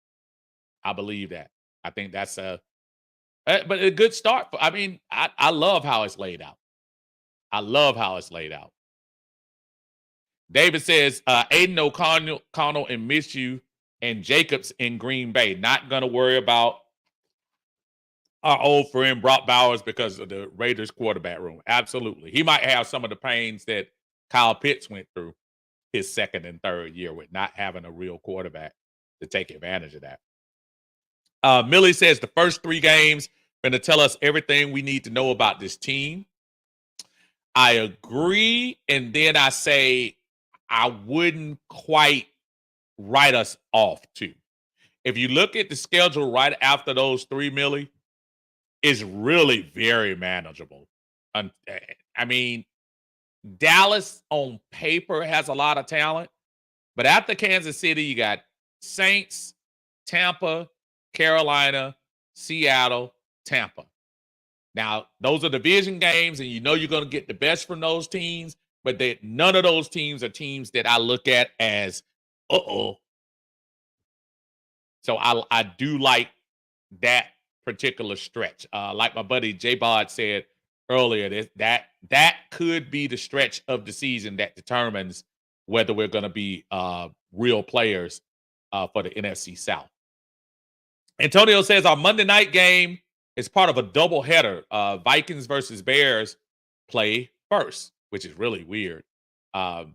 I believe that. I think that's but a good start. I mean, I love how it's laid out. I love how it's laid out. David says, Aiden O'Connell and Minshew and Jacobs in Green Bay. Not gonna worry about our old friend Brock Bowers because of the Raiders quarterback room. Absolutely. He might have some of the pains that Kyle Pitts went through his second and third year with not having a real quarterback to take advantage of that. Millie says the first 3 games going to tell us everything we need to know about this team. I agree. And then I say I wouldn't quite write us off too. If you look at the schedule right after those 3, Millie, is really very manageable. I mean, Dallas on paper has a lot of talent, but after Kansas City, you got Saints, Tampa, Carolina, Seattle, Tampa. Now, those are division games, and you know you're going to get the best from those teams, but none of those teams are teams that I look at as, uh-oh. So I do like that particular stretch. Like my buddy J Bod said earlier, that could be the stretch of the season that determines whether we're going to be real players for the NFC South. Antonio says our Monday night game is part of a doubleheader. Vikings versus Bears play first, which is really weird. That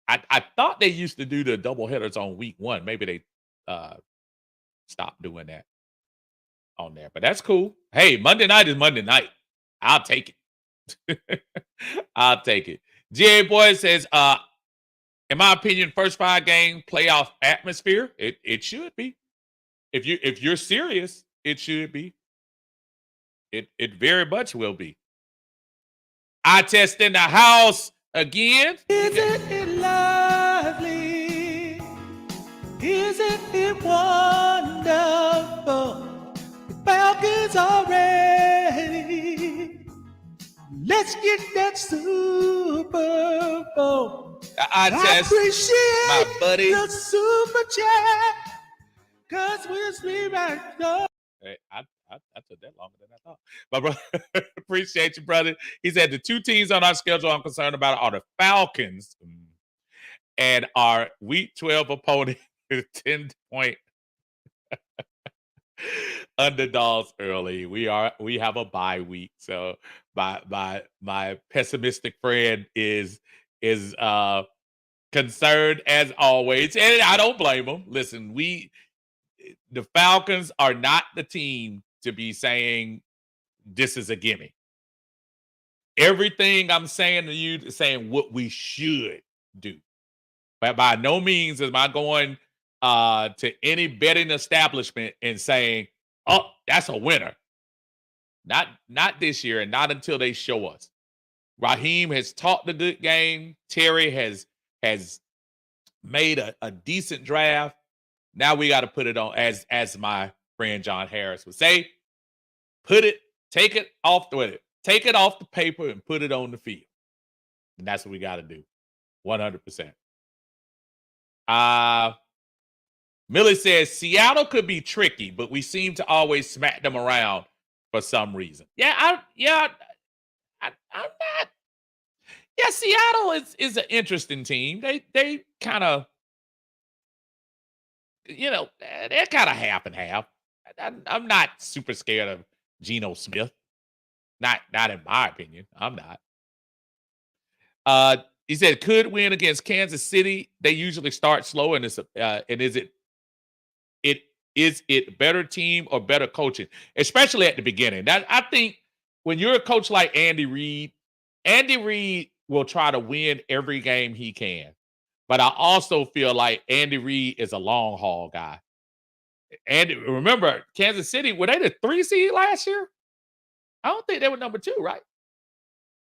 I thought they used to do the doubleheaders on week 1. Maybe they stopped doing that on there, but that's cool. Hey, Monday night is Monday night. I'll take it. I'll take it. GA Boy says, in my opinion, first 5 game playoff atmosphere, it should be. If you're serious, it should be. It very much will be. I test in the house again. Isn't it lovely? Isn't it wonderful? The Falcons are ready. Let's get that Super Bowl. I test appreciate my buddy. the Super Chat, cause we'll sleep right now. Hey, I took that longer than I thought. My brother, appreciate you, brother. He said the 2 teams on our schedule I'm concerned about are the Falcons and our Week 12 opponent, 10-point underdogs early. We have a bye week, so my pessimistic friend is concerned as always, and I don't blame him. Listen, the Falcons are not the team to be saying this is a gimme. Everything I'm saying to you is saying what we should do. But by no means am I going to any betting establishment and saying, oh, that's a winner. Not this year, and not until they show us. Raheem has taught the good game. Terry has made a decent draft. Now we got to put it on, as my friend John Harris would say, take it off the paper and put it on the field. And that's what we got to do. 100%. Millie says Seattle could be tricky, but we seem to always smack them around for some reason. I'm not. Yeah, Seattle is an interesting team. They kind of, they're kind of half and half. I'm not super scared of Geno Smith. Not in my opinion. I'm not. He said could win against Kansas City. They usually start slow, and it is it better team or better coaching, especially at the beginning. That I think when you're a coach like Andy Reid will try to win every game he can. But I also feel like Andy Reid is a long haul guy. And remember, Kansas City, were they the 3 seed last year? I don't think they were number 2, right?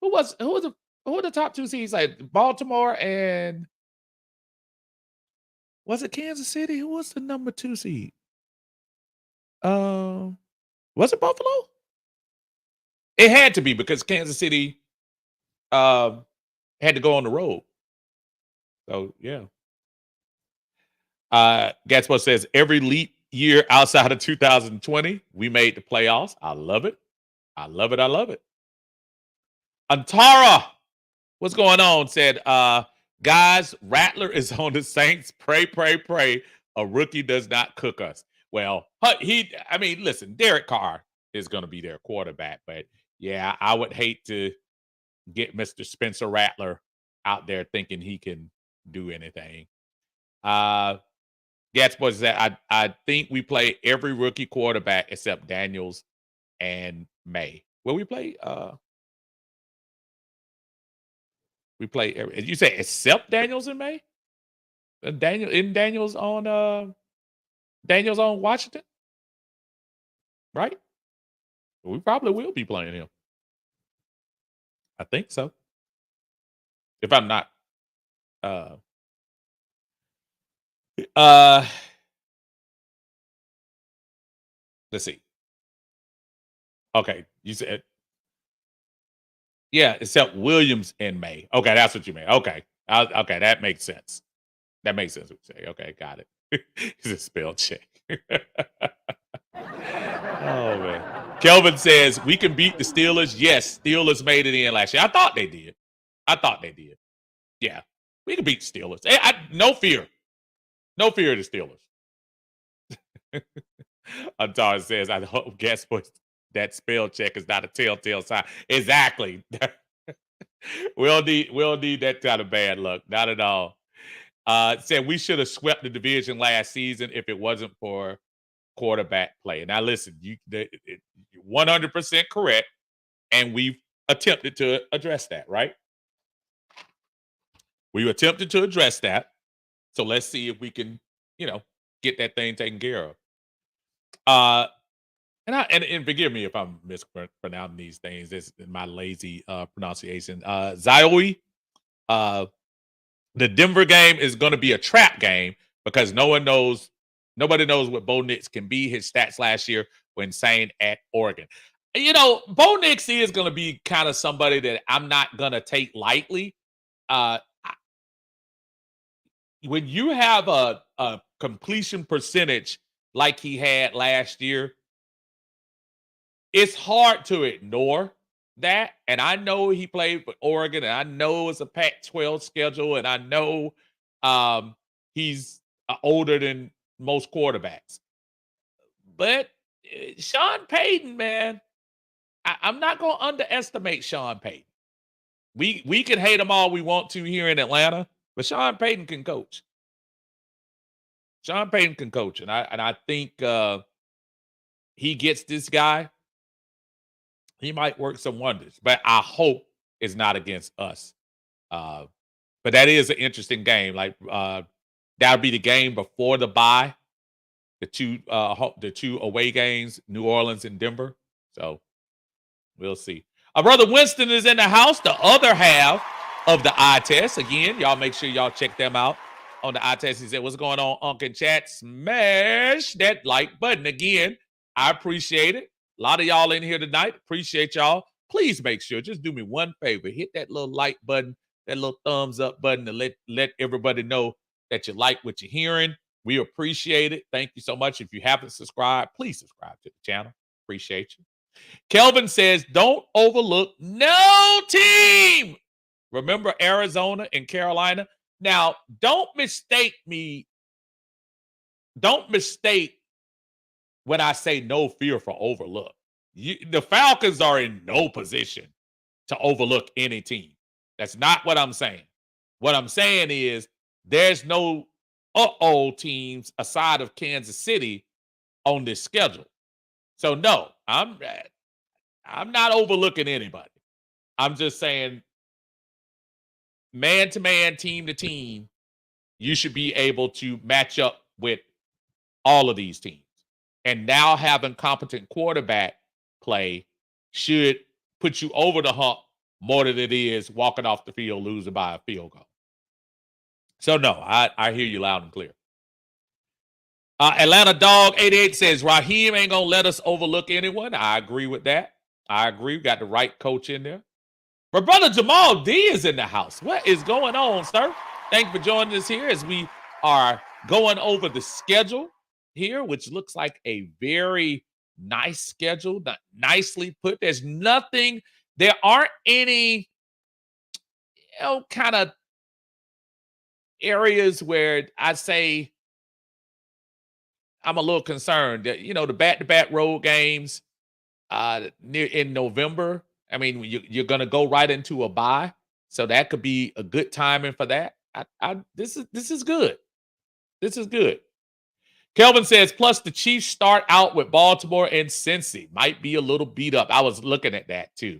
Who were the top 2 seeds? Like Baltimore and was it Kansas City? Who was the number 2 seed? Um, was it Buffalo? It had to be because Kansas City had to go on the road. So yeah. Gatspo says every leap year outside of 2020, we made the playoffs. I love it. I love it. I love it. Antara, what's going on? Said, guys, Rattler is on the Saints. Pray, pray, pray. A rookie does not cook us. Well, listen, Derek Carr is going to be their quarterback, but yeah, I would hate to get Mr. Spencer Rattler out there thinking he can do anything. Gatspo said, I think we play every rookie quarterback except Daniels and May. Well, we play you say except Daniels and May? Daniels on Washington? Right? We probably will be playing him. I think so. If I'm not let's see. Okay, you said yeah, except Williams and May. Okay, that's what you mean. Okay. Okay, that makes sense. That makes sense what you say. Okay, got it. It's a spell check. Oh man. Kelvin says we can beat the Steelers. Yes, Steelers made it in last year. I thought they did. Yeah, we can beat the Steelers. No fear. No fear of the Steelers. Antar says, I hope guess what that spell check is not a telltale sign. Exactly. we'll need that kind of bad luck. Not at all. Said we should have swept the division last season if it wasn't for quarterback play. Now, listen, you're 100% correct, and we've attempted to address that, right? We attempted to address that. So let's see if we can, get that thing taken care of. And forgive me if I'm mispronouncing these things. This is my lazy pronunciation. Zioi, the Denver game is going to be a trap game because nobody knows what Bo Nix can be. His stats last year when saying at Oregon. Bo Nix is going to be kind of somebody that I'm not going to take lightly. When you have a completion percentage like he had last year, it's hard to ignore that. And I know he played for Oregon, and I know it's a Pac-12 schedule, and I know he's older than most quarterbacks. But Sean Payton, man, I'm not going to underestimate Sean Payton. We can hate him all we want to here in Atlanta, but Sean Payton can coach. Sean Payton can coach, and I think he gets this guy. He might work some wonders, but I hope it's not against us. But that is an interesting game. Like that'll be the game before the bye. The two away games, New Orleans and Denver. So we'll see. Our brother Winston is in the house. The other half of the eye test. Again, y'all make sure y'all check them out on the eye test. He said, "What's going on, Unc in chat? Smash that like button." Again, I appreciate it. A lot of y'all in here tonight. Appreciate y'all. Please make sure, just do me one favor. Hit that little like button, that little thumbs up button to let everybody know that you like what you're hearing. We appreciate it. Thank you so much. If you haven't subscribed, please subscribe to the channel. Appreciate you. Kelvin says, don't overlook no team. Remember Arizona and Carolina? Now, don't mistake me. Don't mistake when I say no fear for overlook. The Falcons are in no position to overlook any team. That's not what I'm saying. What I'm saying is there's no uh-oh teams aside of Kansas City on this schedule. So no, I'm not overlooking anybody. I'm just saying man to man, team to team, you should be able to match up with all of these teams. And now having competent quarterback play should put you over the hump more than it is walking off the field losing by a field goal. So no, I hear you loud and clear. Atlanta Dog 88 says Raheem ain't gonna let us overlook anyone. I agree with that. I agree. We got the right coach in there. But brother Jamal D is in the house. What is going on, sir? Thank you for joining us here as we are going over the schedule here, which looks like a very nice schedule, nicely put. There's nothing, there aren't any, kind of areas where I say I'm a little concerned that, the back-to-back road games near in November. I mean, you're going to go right into a bye, so that could be a good timing for that. This is good. This is good. Kelvin says, plus the Chiefs start out with Baltimore and Cincy. Might be a little beat up. I was looking at that too.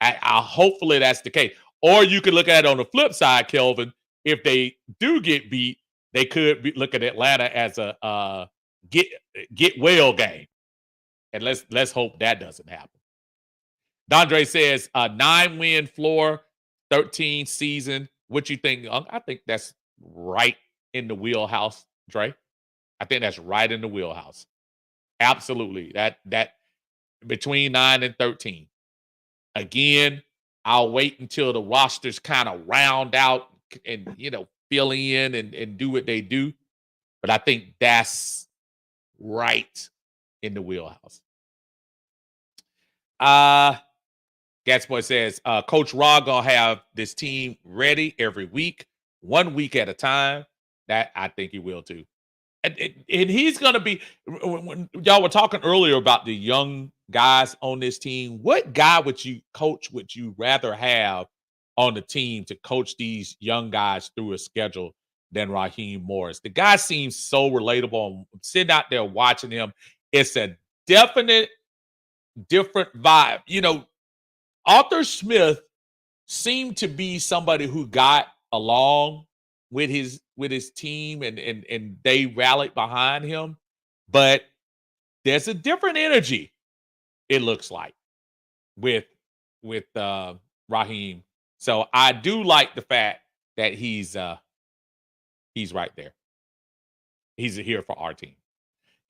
I hopefully that's the case. Or you could look at it on the flip side, Kelvin. If they do get beat, they could look at Atlanta as a get well game. And let's hope that doesn't happen. Dondre says 9-win floor, 13 season. What you think? I think that's right in the wheelhouse, Dre. I think that's right in the wheelhouse. Absolutely. That between 9 and 13. Again, I'll wait until the rosters kind of round out and fill in and do what they do. But I think that's right in the wheelhouse. Gatsboy says, Coach Raw gonna have this team ready every week, 1 week at a time. That I think he will too. And he's gonna be, when y'all were talking earlier about the young guys on this team, what guy would you rather have on the team to coach these young guys through a schedule than Raheem Morris? The guy seems so relatable. I'm sitting out there watching him. It's a definite different vibe. Arthur Smith seemed to be somebody who got along with his team and they rallied behind him, but there's a different energy, it looks like, with Raheem. So I do like the fact that he's right there. He's here for our team.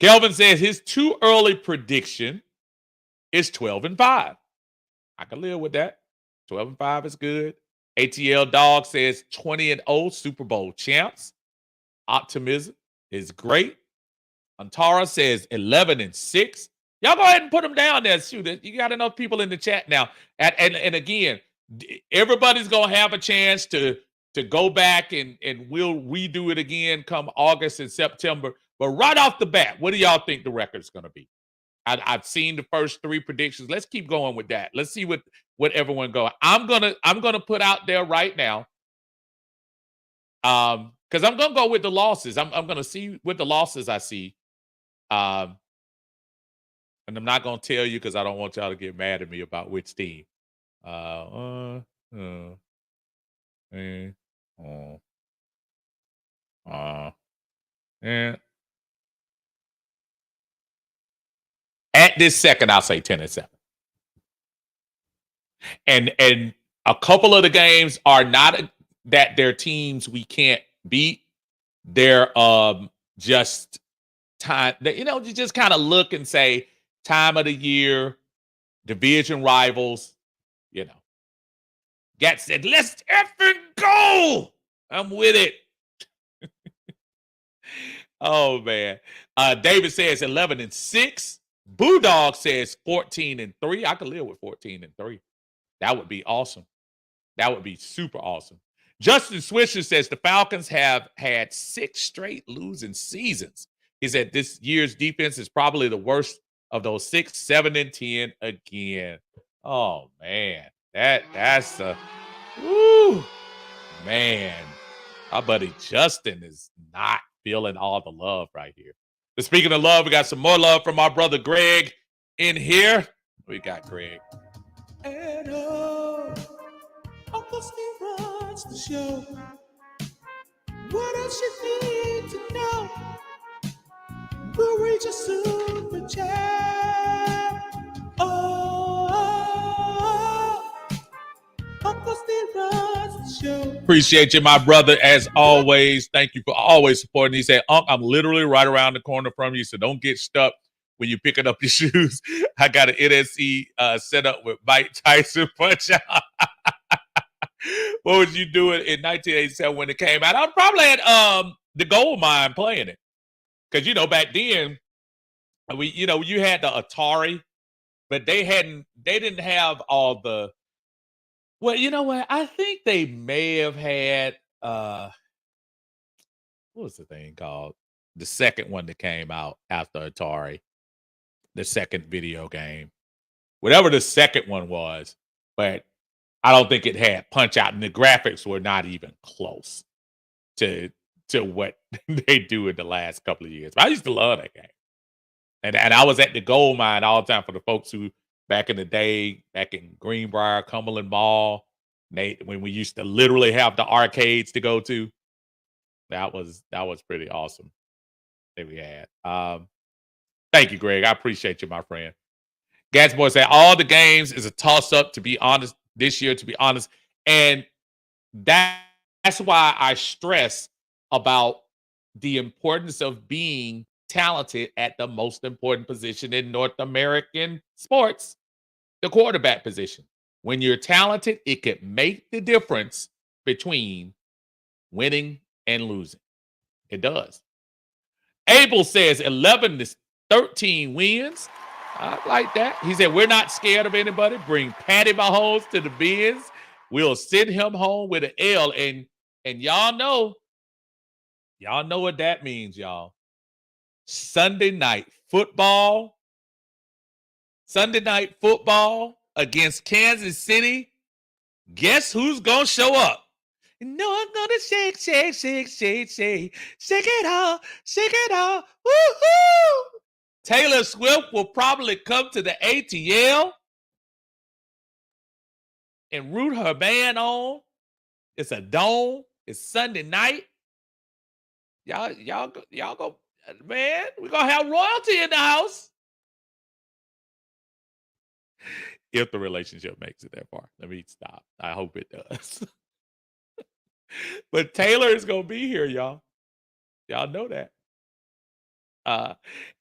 Kelvin says his too early prediction is 12-5. I can live with that. 12-5 is good. ATL Dog says 20-0 Super Bowl champs. Optimism is great. Antara says 11-6. Y'all go ahead and put them down there. Shoot, you got enough people in the chat now. And again, everybody's gonna have a chance to go back and we'll redo it again come August and September. But right off the bat, what do y'all think the record's gonna be? I've seen the first 3 predictions. Let's keep going with that. Let's see what everyone go. I'm gonna put out there right now. Because I'm gonna go with the losses. I'm gonna see what the losses I see. And I'm not gonna tell you because I don't want y'all to get mad at me about which team. And at this second, I'll say 10-7. And a couple of the games are not that they're teams we can't beat. They're just time that you just kind of look and say time of the year, division rivals. Gat said, let's effing go. I'm with it. Oh man. David says 11-6. Boodog says 14-3. I could live with 14-3. That would be awesome. That would be super awesome. Justin Swisher says the Falcons have had 6 straight losing seasons. He said this year's defense is probably the worst of those 6, 7-10 again. Oh man, that's woo. Man, our buddy Justin is not feeling all the love right here. But speaking of love, we got some more love from our brother Greg in here. We got Greg. And Uncle Steve runs the show. What else you need to know? We'll reach a super chat. Uncle Steve runs the show. Appreciate you, my brother, as always. Thank you for always supporting. He said, Unc, I'm literally right around the corner from you, so don't get stuck when you're picking up your shoes. I got an NSC set up with Mike Tyson punch out. What was you doing in 1987 when it came out? I was probably at the gold mine playing it. Because, back then, you had the Atari, but they didn't have all the, well, you know what? I think they may have had, what was the thing called? The second one that came out after Atari, the second video game, whatever the second one was, but I don't think it had Punch Out, and the graphics were not even close to what they do in the last couple of years. But I used to love that game. And I was at the gold mine all the time for the folks who back in the day, back in Greenbrier, Cumberland Mall, when we used to literally have the arcades to go to. That was pretty awesome that we had. Thank you, Greg. I appreciate you, my friend. Gats Boy said all the games is a toss-up, to be honest, this year, to be honest. And that's why I stress about the importance of being talented at the most important position in North American sports, the quarterback position. When you're talented, it can make the difference between winning and losing. It does. Abel says 11 to 13 wins. I like that. He said, we're not scared of anybody. Bring Patty Mahomes to the Benz. We'll send him home with an L. And y'all know what that means, y'all. Sunday night football against Kansas City. Guess who's going to show up? No, I'm going to shake it all. Woo-hoo! Taylor Swift will probably come to the ATL and root her band on. It's a dome. It's Sunday night. Y'all go, man. We're gonna have royalty in the house. If the relationship makes it that far. Let me stop. I hope it does. But Taylor is gonna be here, y'all. Y'all know that.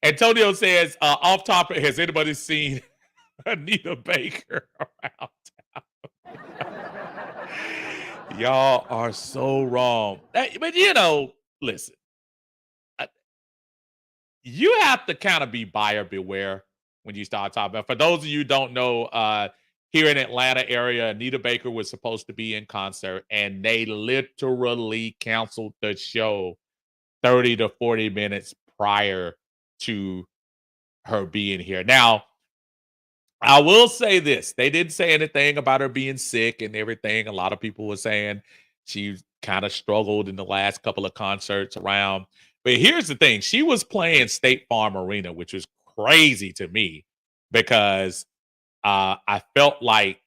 Antonio says, off topic, has anybody seen Anita Baker around town? Y'all are so wrong. But listen, you have to kind of be buyer beware when you start talking about. For those of you who don't know, here in Atlanta area, Anita Baker was supposed to be in concert, and they literally canceled the show 30 to 40 minutes prior to her being here. Now, I will say this. They didn't say anything about her being sick and everything. A lot of people were saying she kind of struggled in the last couple of concerts around. But here's the thing. She was playing State Farm Arena, which was crazy to me because I felt like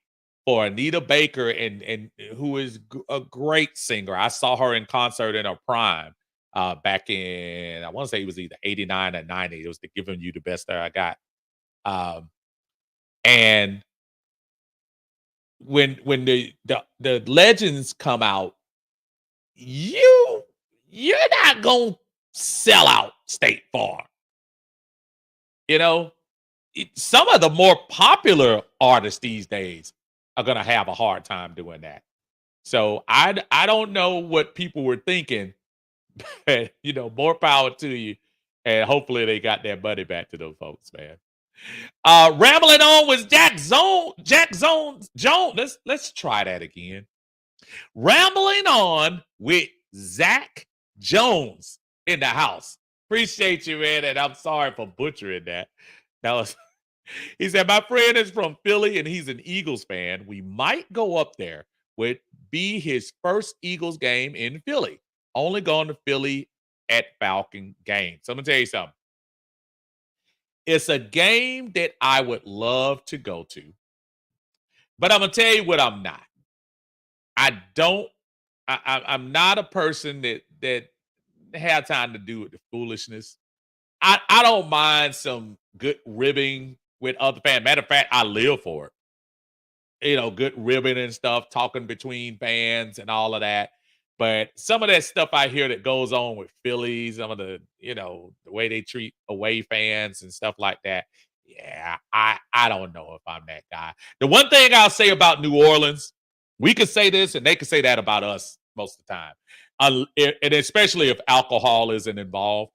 for Anita Baker and who is a great singer. I saw her in concert in her prime. Back in, I want to say it was either 89 or 90. It was the Giving You the Best That I Got. And when the legends come out, you're not gonna sell out State Farm. Some of the more popular artists these days are gonna have a hard time doing that. So I don't know what people were thinking. More power to you. And hopefully they got their money back to those folks, man. Rambling on was Jack Jones. Let's try that again. Rambling on with Zach Jones in the house. Appreciate you, man. And I'm sorry for butchering that. He said, my friend is from Philly and he's an Eagles fan. We might go up there would be his first Eagles game in Philly. Only going to Philly at Falcon games. So I'm gonna tell you something. It's a game that I would love to go to, but I'm gonna tell you what I'm not. I don't. I'm not a person that have time to do with the foolishness. I don't mind some good ribbing with other fans. Matter of fact, I live for it. Good ribbon and stuff, talking between fans and all of that. But some of that stuff I hear that goes on with Phillies, some of the way they treat away fans and stuff like that. Yeah, I don't know if I'm that guy. The one thing I'll say about New Orleans, we could say this and they could say that about us most of the time. And especially if alcohol isn't involved.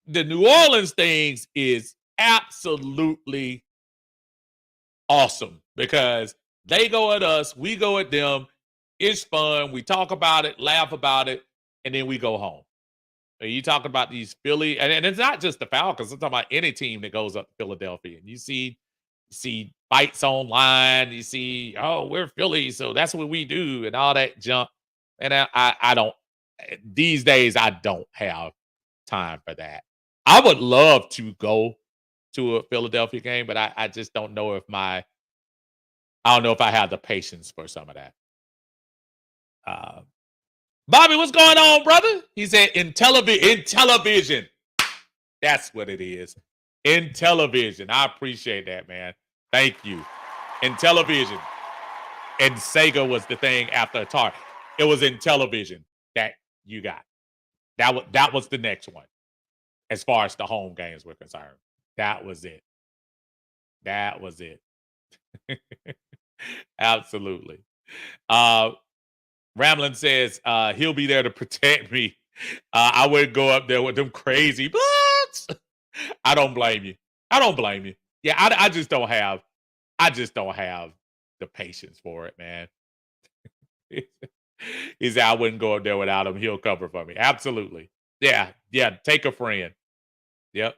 The New Orleans things is absolutely awesome because they go at us, we go at them. It's fun. We talk about it, laugh about it, and then we go home. You talking about these Philly, and it's not just the Falcons. I'm talking about any team that goes up to Philadelphia. And you see fights online. You see, oh, we're Philly, so that's what we do, and all that junk. And I don't. These days, I don't have time for that. I would love to go to a Philadelphia game, but I just don't know if I don't know if I have the patience for some of that. Uh, Bobby, what's going on, brother? He said in television. That's what it is. In television. I appreciate that, man. Thank you. In television. And Sega was the thing after Atari. It was in television that you got. That was the next one. As far as the home games were concerned. That was it. That was it. Absolutely. Ramlin says he'll be there to protect me. I wouldn't go up there with them crazy bloods. I don't blame you. I don't blame you. Yeah, I just don't have. I just don't have the patience for it, man. He said I wouldn't go up there without him. He'll cover for me. Absolutely. Yeah, yeah. Take a friend. Yep.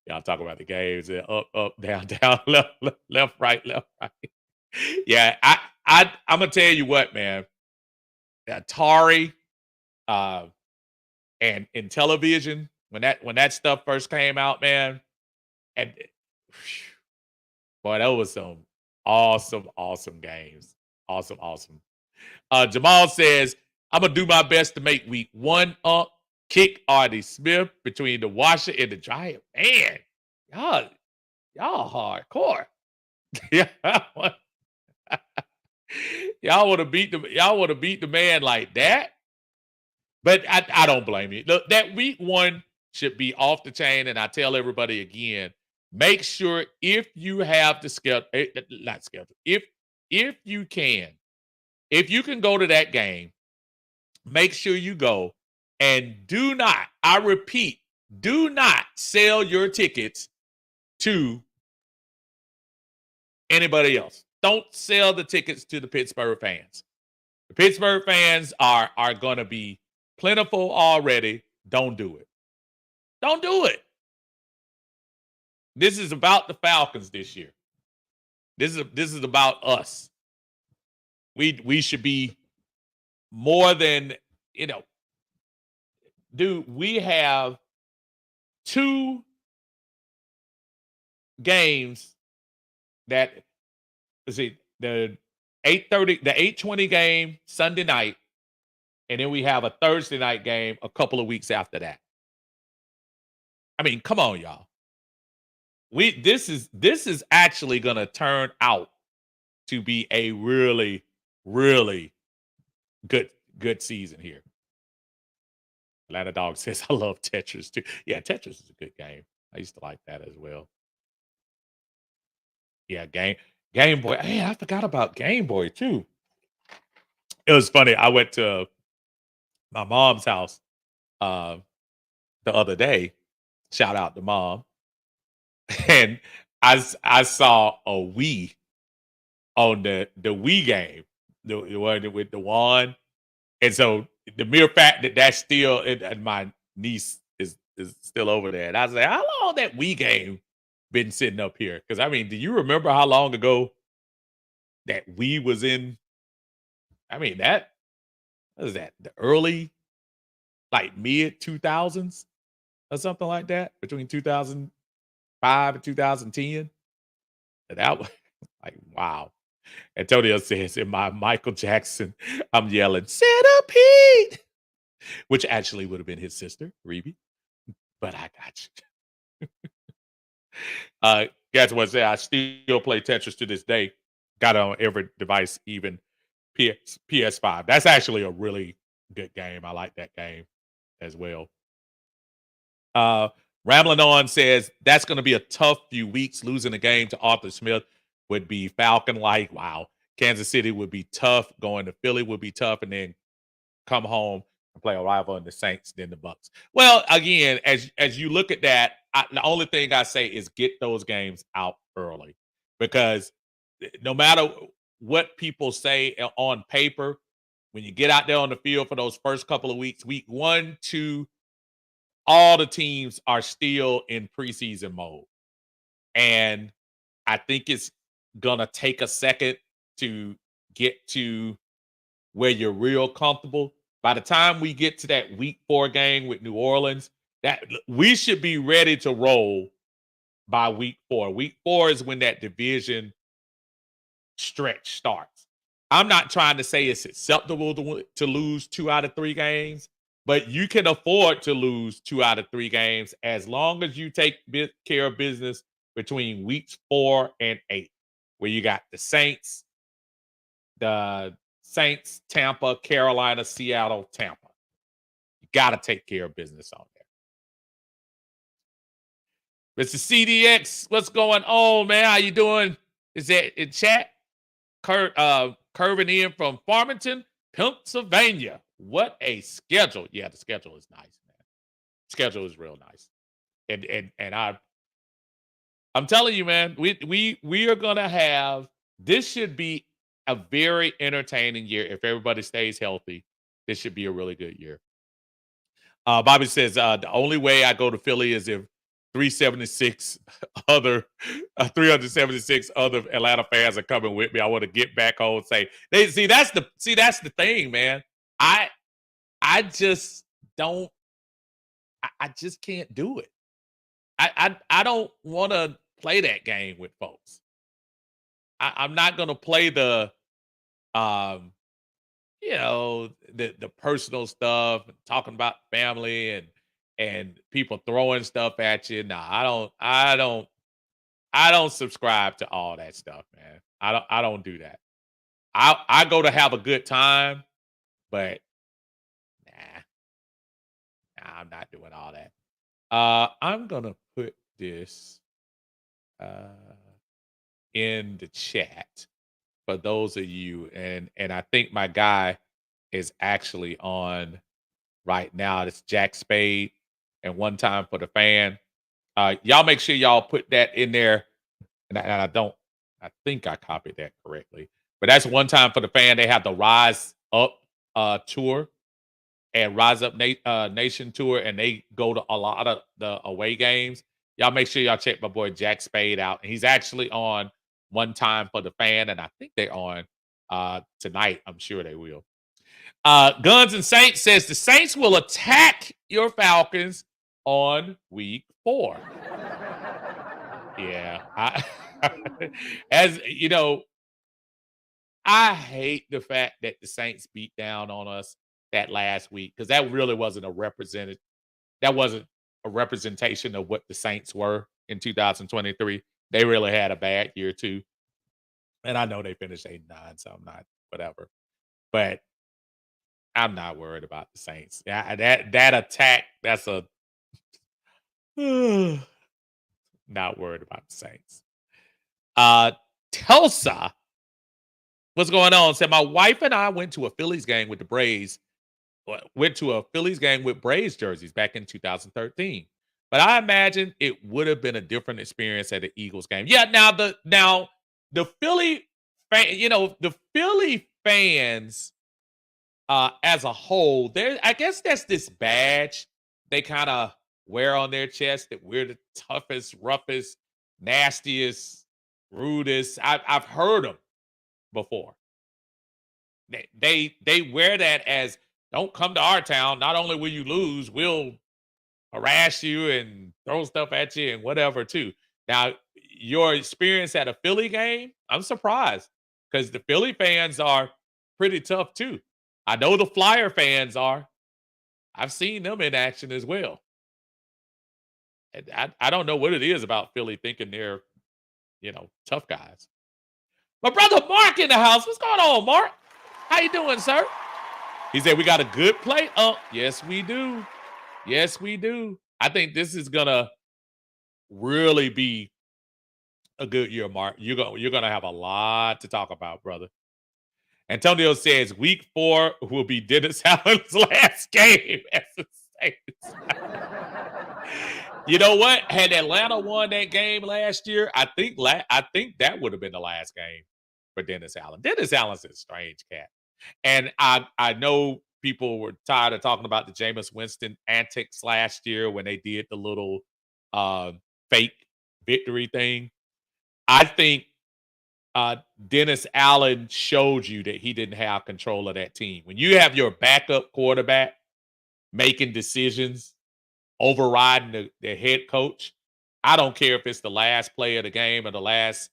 Y'all talk about the games. Up, down, down, left, right, left, right. Yeah, I'm gonna tell you what, man. Atari, uh, and in television when that stuff first came out, man, and boy, that was some awesome, awesome games. Awesome, awesome. Jamal says, I'm gonna do my best to make week one up. Kick Artie Smith between the washer and the dryer. Man, y'all hardcore. Yeah. Y'all want to beat the man like that? But I don't blame you. Look, that week one should be off the chain. And I tell everybody again, make sure if you have the schedule, not schedule, if you can go to that game, make sure you go and do not, I repeat, do not sell your tickets to anybody else. Don't sell the tickets to the Pittsburgh fans. The Pittsburgh fans are going to be plentiful already. Don't do it. Don't do it. This is about the Falcons this year. This is about us. We should be more than, dude, we have 2 games that, let's see, the 8:30, the 8:20 game Sunday night, and then we have a Thursday night game a couple of weeks after that. I mean, come on, y'all. This is actually gonna turn out to be a really, really good season here. Atlanta Dog says, I love Tetris too. Yeah, Tetris is a good game. I used to like that as well. Yeah, Game Boy. Hey, I forgot about Game Boy too. It was funny. I went to my mom's house uh, the other day. Shout out to mom. And I saw a Wii on the Wii game, the one with the wand. And so the mere fact that that's still, and my niece is still over there. And I was like, how long that Wii game been sitting up here? Because I mean, do you remember how long ago that Wii was in I mean, that what is that? The early, like mid 2000s or something like that, between 2005 and 2010. And that was like, wow. Antonio says, in my Michael Jackson, I'm yelling, Centipede, which actually would have been his sister, Reby, but I got you. Guys, what say I still play Tetris to this day. Got it on every device, even PS5. That's actually a really good game. I like that game as well. Uh, Rambling on says that's going to be a tough few weeks. Losing a game to Arthur Smith would be Falcon like. Wow. Kansas City would be tough. Going to Philly would be tough, and then come home and play a rival in the Saints, then the Bucks. Well, again, as you look at that, the only thing I say is get those games out early because no matter what people say on paper, when you get out there on the field for those first couple of weeks, week 1, 2, all the teams are still in preseason mode. And I think it's gonna take a second to get to where you're real comfortable. By the time we get to that week 4 game with New Orleans, that we should be ready to roll by week 4. Week 4 is when that division stretch starts. I'm not trying to say it's acceptable to lose 2 out of 3 games, but you can afford to lose 2 out of 3 games as long as you take care of business between weeks 4 and 8, where you got the Saints, Tampa, Carolina, Seattle, Tampa. You got to take care of business on there. Mr. CDX, what's going on, man? How you doing? Is that in chat? Curving in from Farmington, Pennsylvania. What a schedule. Yeah, the schedule is nice, man. Schedule is real nice. And I'm telling you, man, we are gonna have this should be a very entertaining year if everybody stays healthy. This should be a really good year. Bobby says the only way I go to Philly is if 376 other 376 other Atlanta fans are coming with me. I want to get back home and say they that's the thing, man. I I just don't I just can't do it. I don't want to play that game with folks. I'm not gonna play the um the personal stuff, talking about family and people throwing stuff at you. Nah, I don't subscribe to all that stuff, man. I don't do that. I go to have a good time, but nah, I'm not doing all that. I'm gonna put this uh in the chat for those of you and I think my guy is actually on right now. It's Jack Spade and One Time for the Fan. Y'all make sure y'all put that in there. And I don't, I think I copied that correctly. But that's One Time for the Fan. They have the Rise Up tour and Rise Up Nation tour, and they go to a lot of the away games. Y'all make sure y'all check my boy Jack Spade out. And he's actually on One Time for the Fan, and I think they're on tonight. I'm sure they will. Guns and Saints says the Saints will attack your Falcons on week 4. Yeah. As you know, I hate the fact that the Saints beat down on us that last week because that wasn't a representation of what the Saints were in 2023. They really had a bad year too. And I know they finished 8-9, so I'm not whatever. But I'm not worried about the Saints. Yeah, that attack, that's a not worried about the Saints. Tulsa, what's going on? Said my wife and I went to a Phillies game with the Braves. Went to a Phillies game with Braves jerseys back in 2013. But I imagine it would have been a different experience at the Eagles game. Yeah, now the Philly the Philly fans as a whole, there I guess that's this badge they kind of wear on their chest that we're the toughest, roughest, nastiest, rudest. I've heard them before. They wear that as, don't come to our town. Not only will you lose, we'll harass you and throw stuff at you and whatever too. Now, your experience at a Philly game, I'm surprised because the Philly fans are pretty tough too. I know the Flyer fans are. I've seen them in action as well. And I don't know what it is about Philly thinking they're, tough guys. My brother Mark in the house. What's going on, Mark? How you doing, sir? He said we got a good play. Oh, yes, we do. Yes, we do. I think this is gonna really be a good year, Mark. You're gonna have a lot to talk about, brother. Antonio says week 4 will be Dennis Allen's last game as the Saints. You know what? Had Atlanta won that game last year, I think that would have been the last game for Dennis Allen. Dennis Allen's a strange cat. And I know people were tired of talking about the Jameis Winston antics last year when they did the little uh, fake victory thing. I think Dennis Allen showed you that he didn't have control of that team. When you have your backup quarterback making decisions, overriding the head coach, I don't care if it's the last play of the game or the last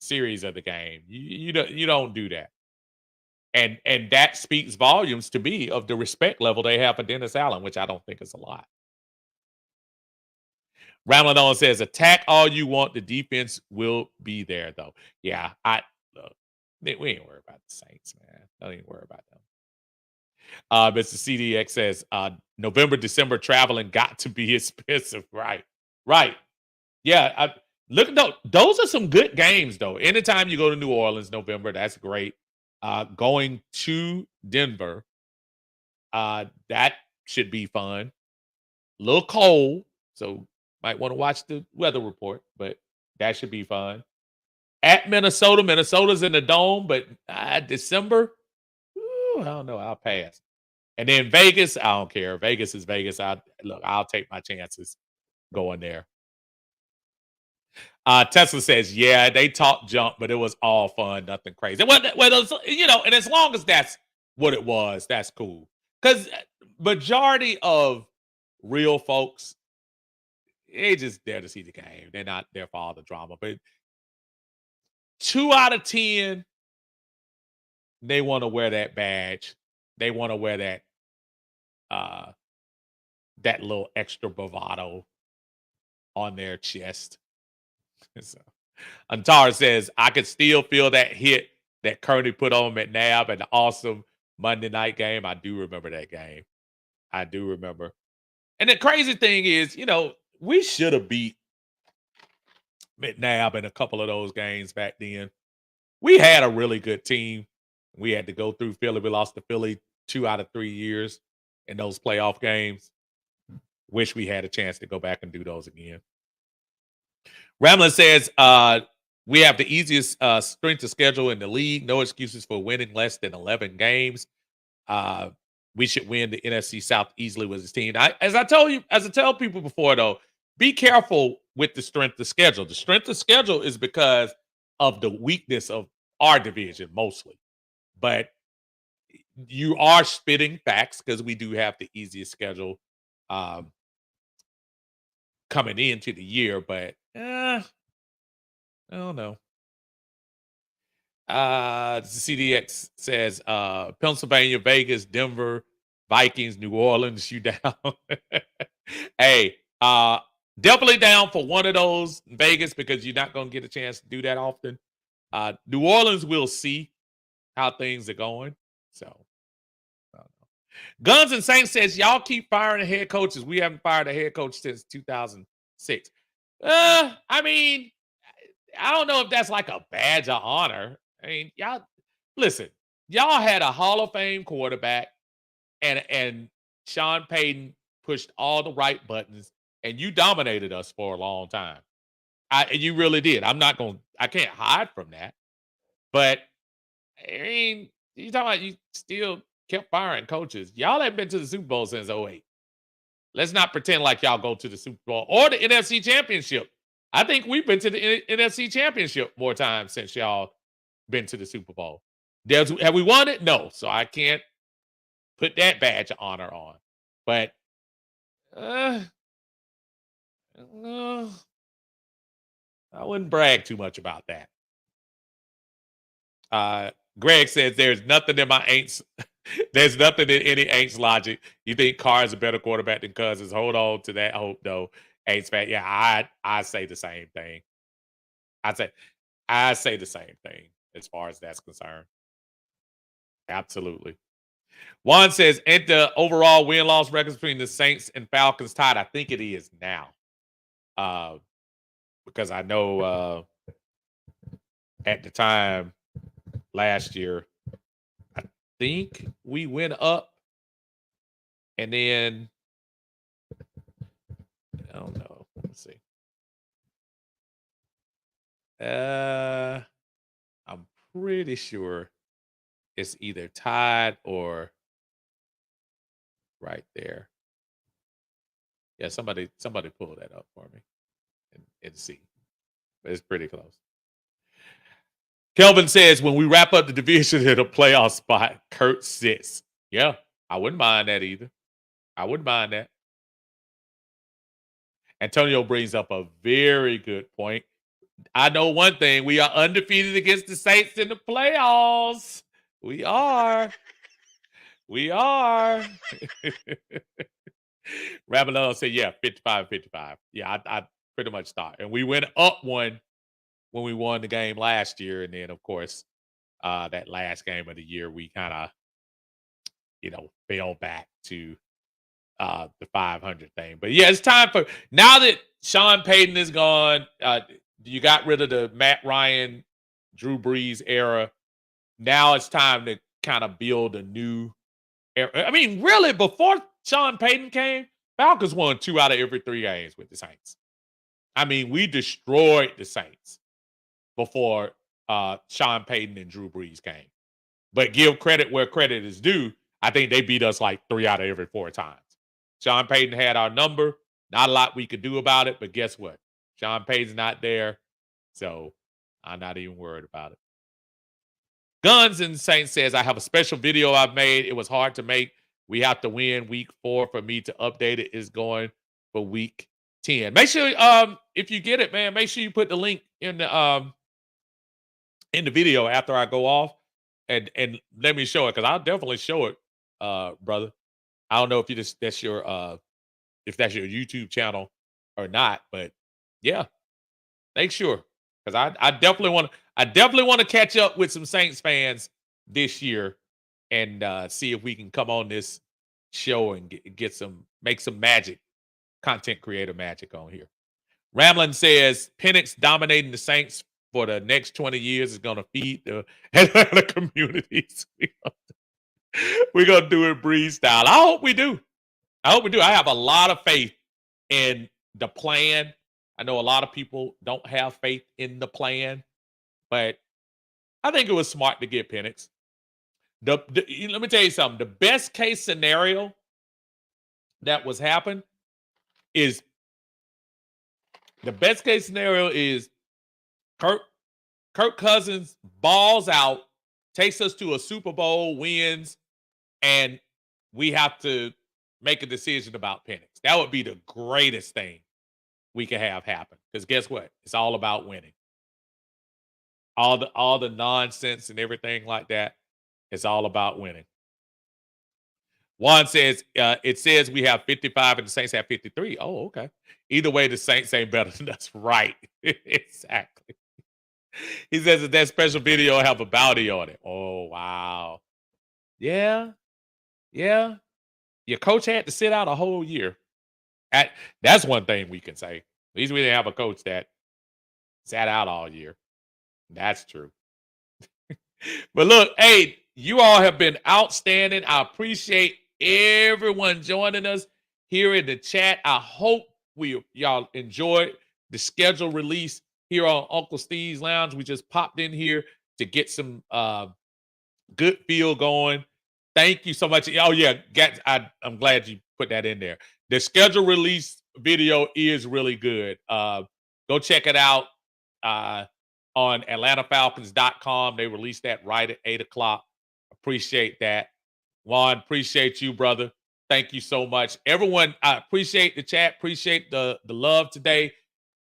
series of the game. You don't do that. And that speaks volumes to me of the respect level they have for Dennis Allen, which I don't think is a lot. Rambling on says, attack all you want. The defense will be there, though. Yeah, look, we ain't worried about the Saints, man. Don't even worry about them. Mr. CDX says, November, December traveling got to be expensive. Right. Right. Yeah. Look at those are some good games, though. Anytime you go to New Orleans, November, that's great. Going to Denver, that should be fun. A little cold, so might want to watch the weather report, but that should be fun. At Minnesota, Minnesota's in the dome, but December, I don't know. I'll pass. And then Vegas, I don't care. Vegas is Vegas. I'll take my chances going there. Tesla says, yeah, they talked junk, but it was all fun, nothing crazy. And as long as that's what it was, that's cool. Because majority of real folks, they just there to see the game. They're not there for all the drama. But 2 out of 10, they want to wear that badge. They want to wear that little extra bravado on their chest. So, Antara says, I could still feel that hit that Kearney put on McNabb and the awesome Monday night game. I do remember that game. I do remember. And the crazy thing is, we should have beat McNabb in a couple of those games back then. We had a really good team. We had to go through Philly. We lost to Philly 2 out of 3 years in those playoff games. Wish we had a chance to go back and do those again. Ramlin says, we have the easiest strength of schedule in the league. No excuses for winning less than 11 games. We should win the NFC South easily with his team. As I tell people before, though, be careful with the strength of schedule. The strength of schedule is because of the weakness of our division mostly. But you are spitting facts because we do have the easiest schedule coming into the year. But I don't know. CDX says Pennsylvania, Vegas, Denver, Vikings, New Orleans, you down. Hey, definitely down for one of those, Vegas, because you're not going to get a chance to do that often. New Orleans, we'll see how things are going. So, I don't know. Guns and Saints says, y'all keep firing head coaches. We haven't fired a head coach since 2006. I mean, I don't know if that's like a badge of honor. I mean, y'all had a Hall of Fame quarterback and Sean Payton pushed all the right buttons and you dominated us for a long time. And you really did. I can't hide from that. But I mean, you talking about you still kept firing coaches. Y'all haven't been to the Super Bowl since '08. Let's not pretend like y'all go to the Super Bowl or the NFC Championship. I think we've been to the NFC Championship more times since y'all been to the Super Bowl. Have we won it? No. So I can't put that badge of honor on. But uh, uh, I wouldn't brag too much about that. Greg says there's nothing in my Aints. There's nothing in any Aints logic. You think Carr is a better quarterback than Cousins? Hold on to that hope, though. Aints fan, yeah, I say the same thing. I say the same thing as far as that's concerned. Absolutely. Juan says, ain't the overall win-loss records between the Saints and Falcons tied? I think it is now. Because I know at the time last year, I think we went up and then I don't know. Let's see. I'm pretty sure it's either tied or right there. Yeah, somebody pull that up for me and see. But it's pretty close. Kelvin says, when we wrap up the division at a playoff spot, Kurt sits. Yeah, I wouldn't mind that either. I wouldn't mind that. Antonio brings up a very good point. I know one thing. We are undefeated against the Saints in the playoffs. We are. We are. Rabalone said, yeah, 55-55. Yeah, I pretty much thought. And we went up one when we won the game last year. And then, of course, that last game of the year, we kind of, fell back to the 500 thing. But yeah, it's time for, now that Sean Payton is gone, you got rid of the Matt Ryan, Drew Brees era. Now it's time to kind of build a new era. I mean, really, before Sean Payton came, Falcons won 2 out of every 3 games with the Saints. I mean, we destroyed the Saints before Sean Payton and Drew Brees came. But give credit where credit is due. I think they beat us like 3 out of every 4 times. Sean Payton had our number. Not a lot we could do about it, but guess what? Sean Payton's not there, so I'm not even worried about it. Guns and Saints says, I have a special video I've made. It was hard to make. We have to win week 4 for me to update it. It's going for week 10. Make sure, if you get it, man, make sure you put the link in the video after I go off and let me show it, because I'll definitely show it, brother. I don't know if that's your YouTube channel or not, but yeah, make sure, because I definitely want to catch up with some Saints fans this year and see if we can come on this show and make some magic, content creator magic on here. Ramlin says Penix dominating the Saints for the next 20 years is going to feed the Atlanta communities. We're going to do it Breeze style. I hope we do. I have a lot of faith in the plan. I know a lot of people don't have faith in the plan, but I think it was smart to get Penix. Let me tell you something. The best case scenario that was happened is Kirk Cousins balls out, takes us to a Super Bowl, wins, and we have to make a decision about Penix. That would be the greatest thing we could have happen. Because guess what? It's all about winning. All the nonsense and everything like that, it's all about winning. Juan says, it says we have 55 and the Saints have 53. Oh, okay. Either way, the Saints ain't better than us. Right. Exactly. He says that special video will have a bounty on it. Oh, wow. Yeah. Yeah. Your coach had to sit out a whole year. That's one thing we can say. At least we didn't have a coach that sat out all year. That's true. But look, hey, you all have been outstanding. I appreciate everyone joining us here in the chat. I hope y'all enjoyed the schedule release here on Uncle Steve's Lounge. We just popped in here to get some good feel going. Thank you so much. Oh, yeah, I'm glad you put that in there. The schedule release video is really good. Go check it out. on AtlantaFalcons.com. They released that right at 8 o'clock. Appreciate that. Juan, appreciate you, brother. Thank you so much. Everyone, I appreciate the chat. Appreciate the love today.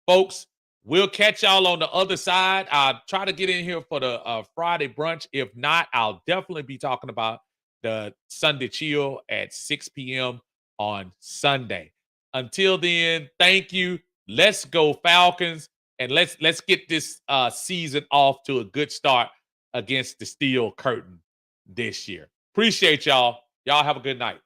Folks, we'll catch y'all on the other side. I'll try to get in here for the Friday brunch. If not, I'll definitely be talking about the Sunday chill at 6 p.m. on Sunday. Until then, thank you. Let's go Falcons, and let's get this season off to a good start against the Steel Curtain this year. Appreciate y'all. Y'all have a good night.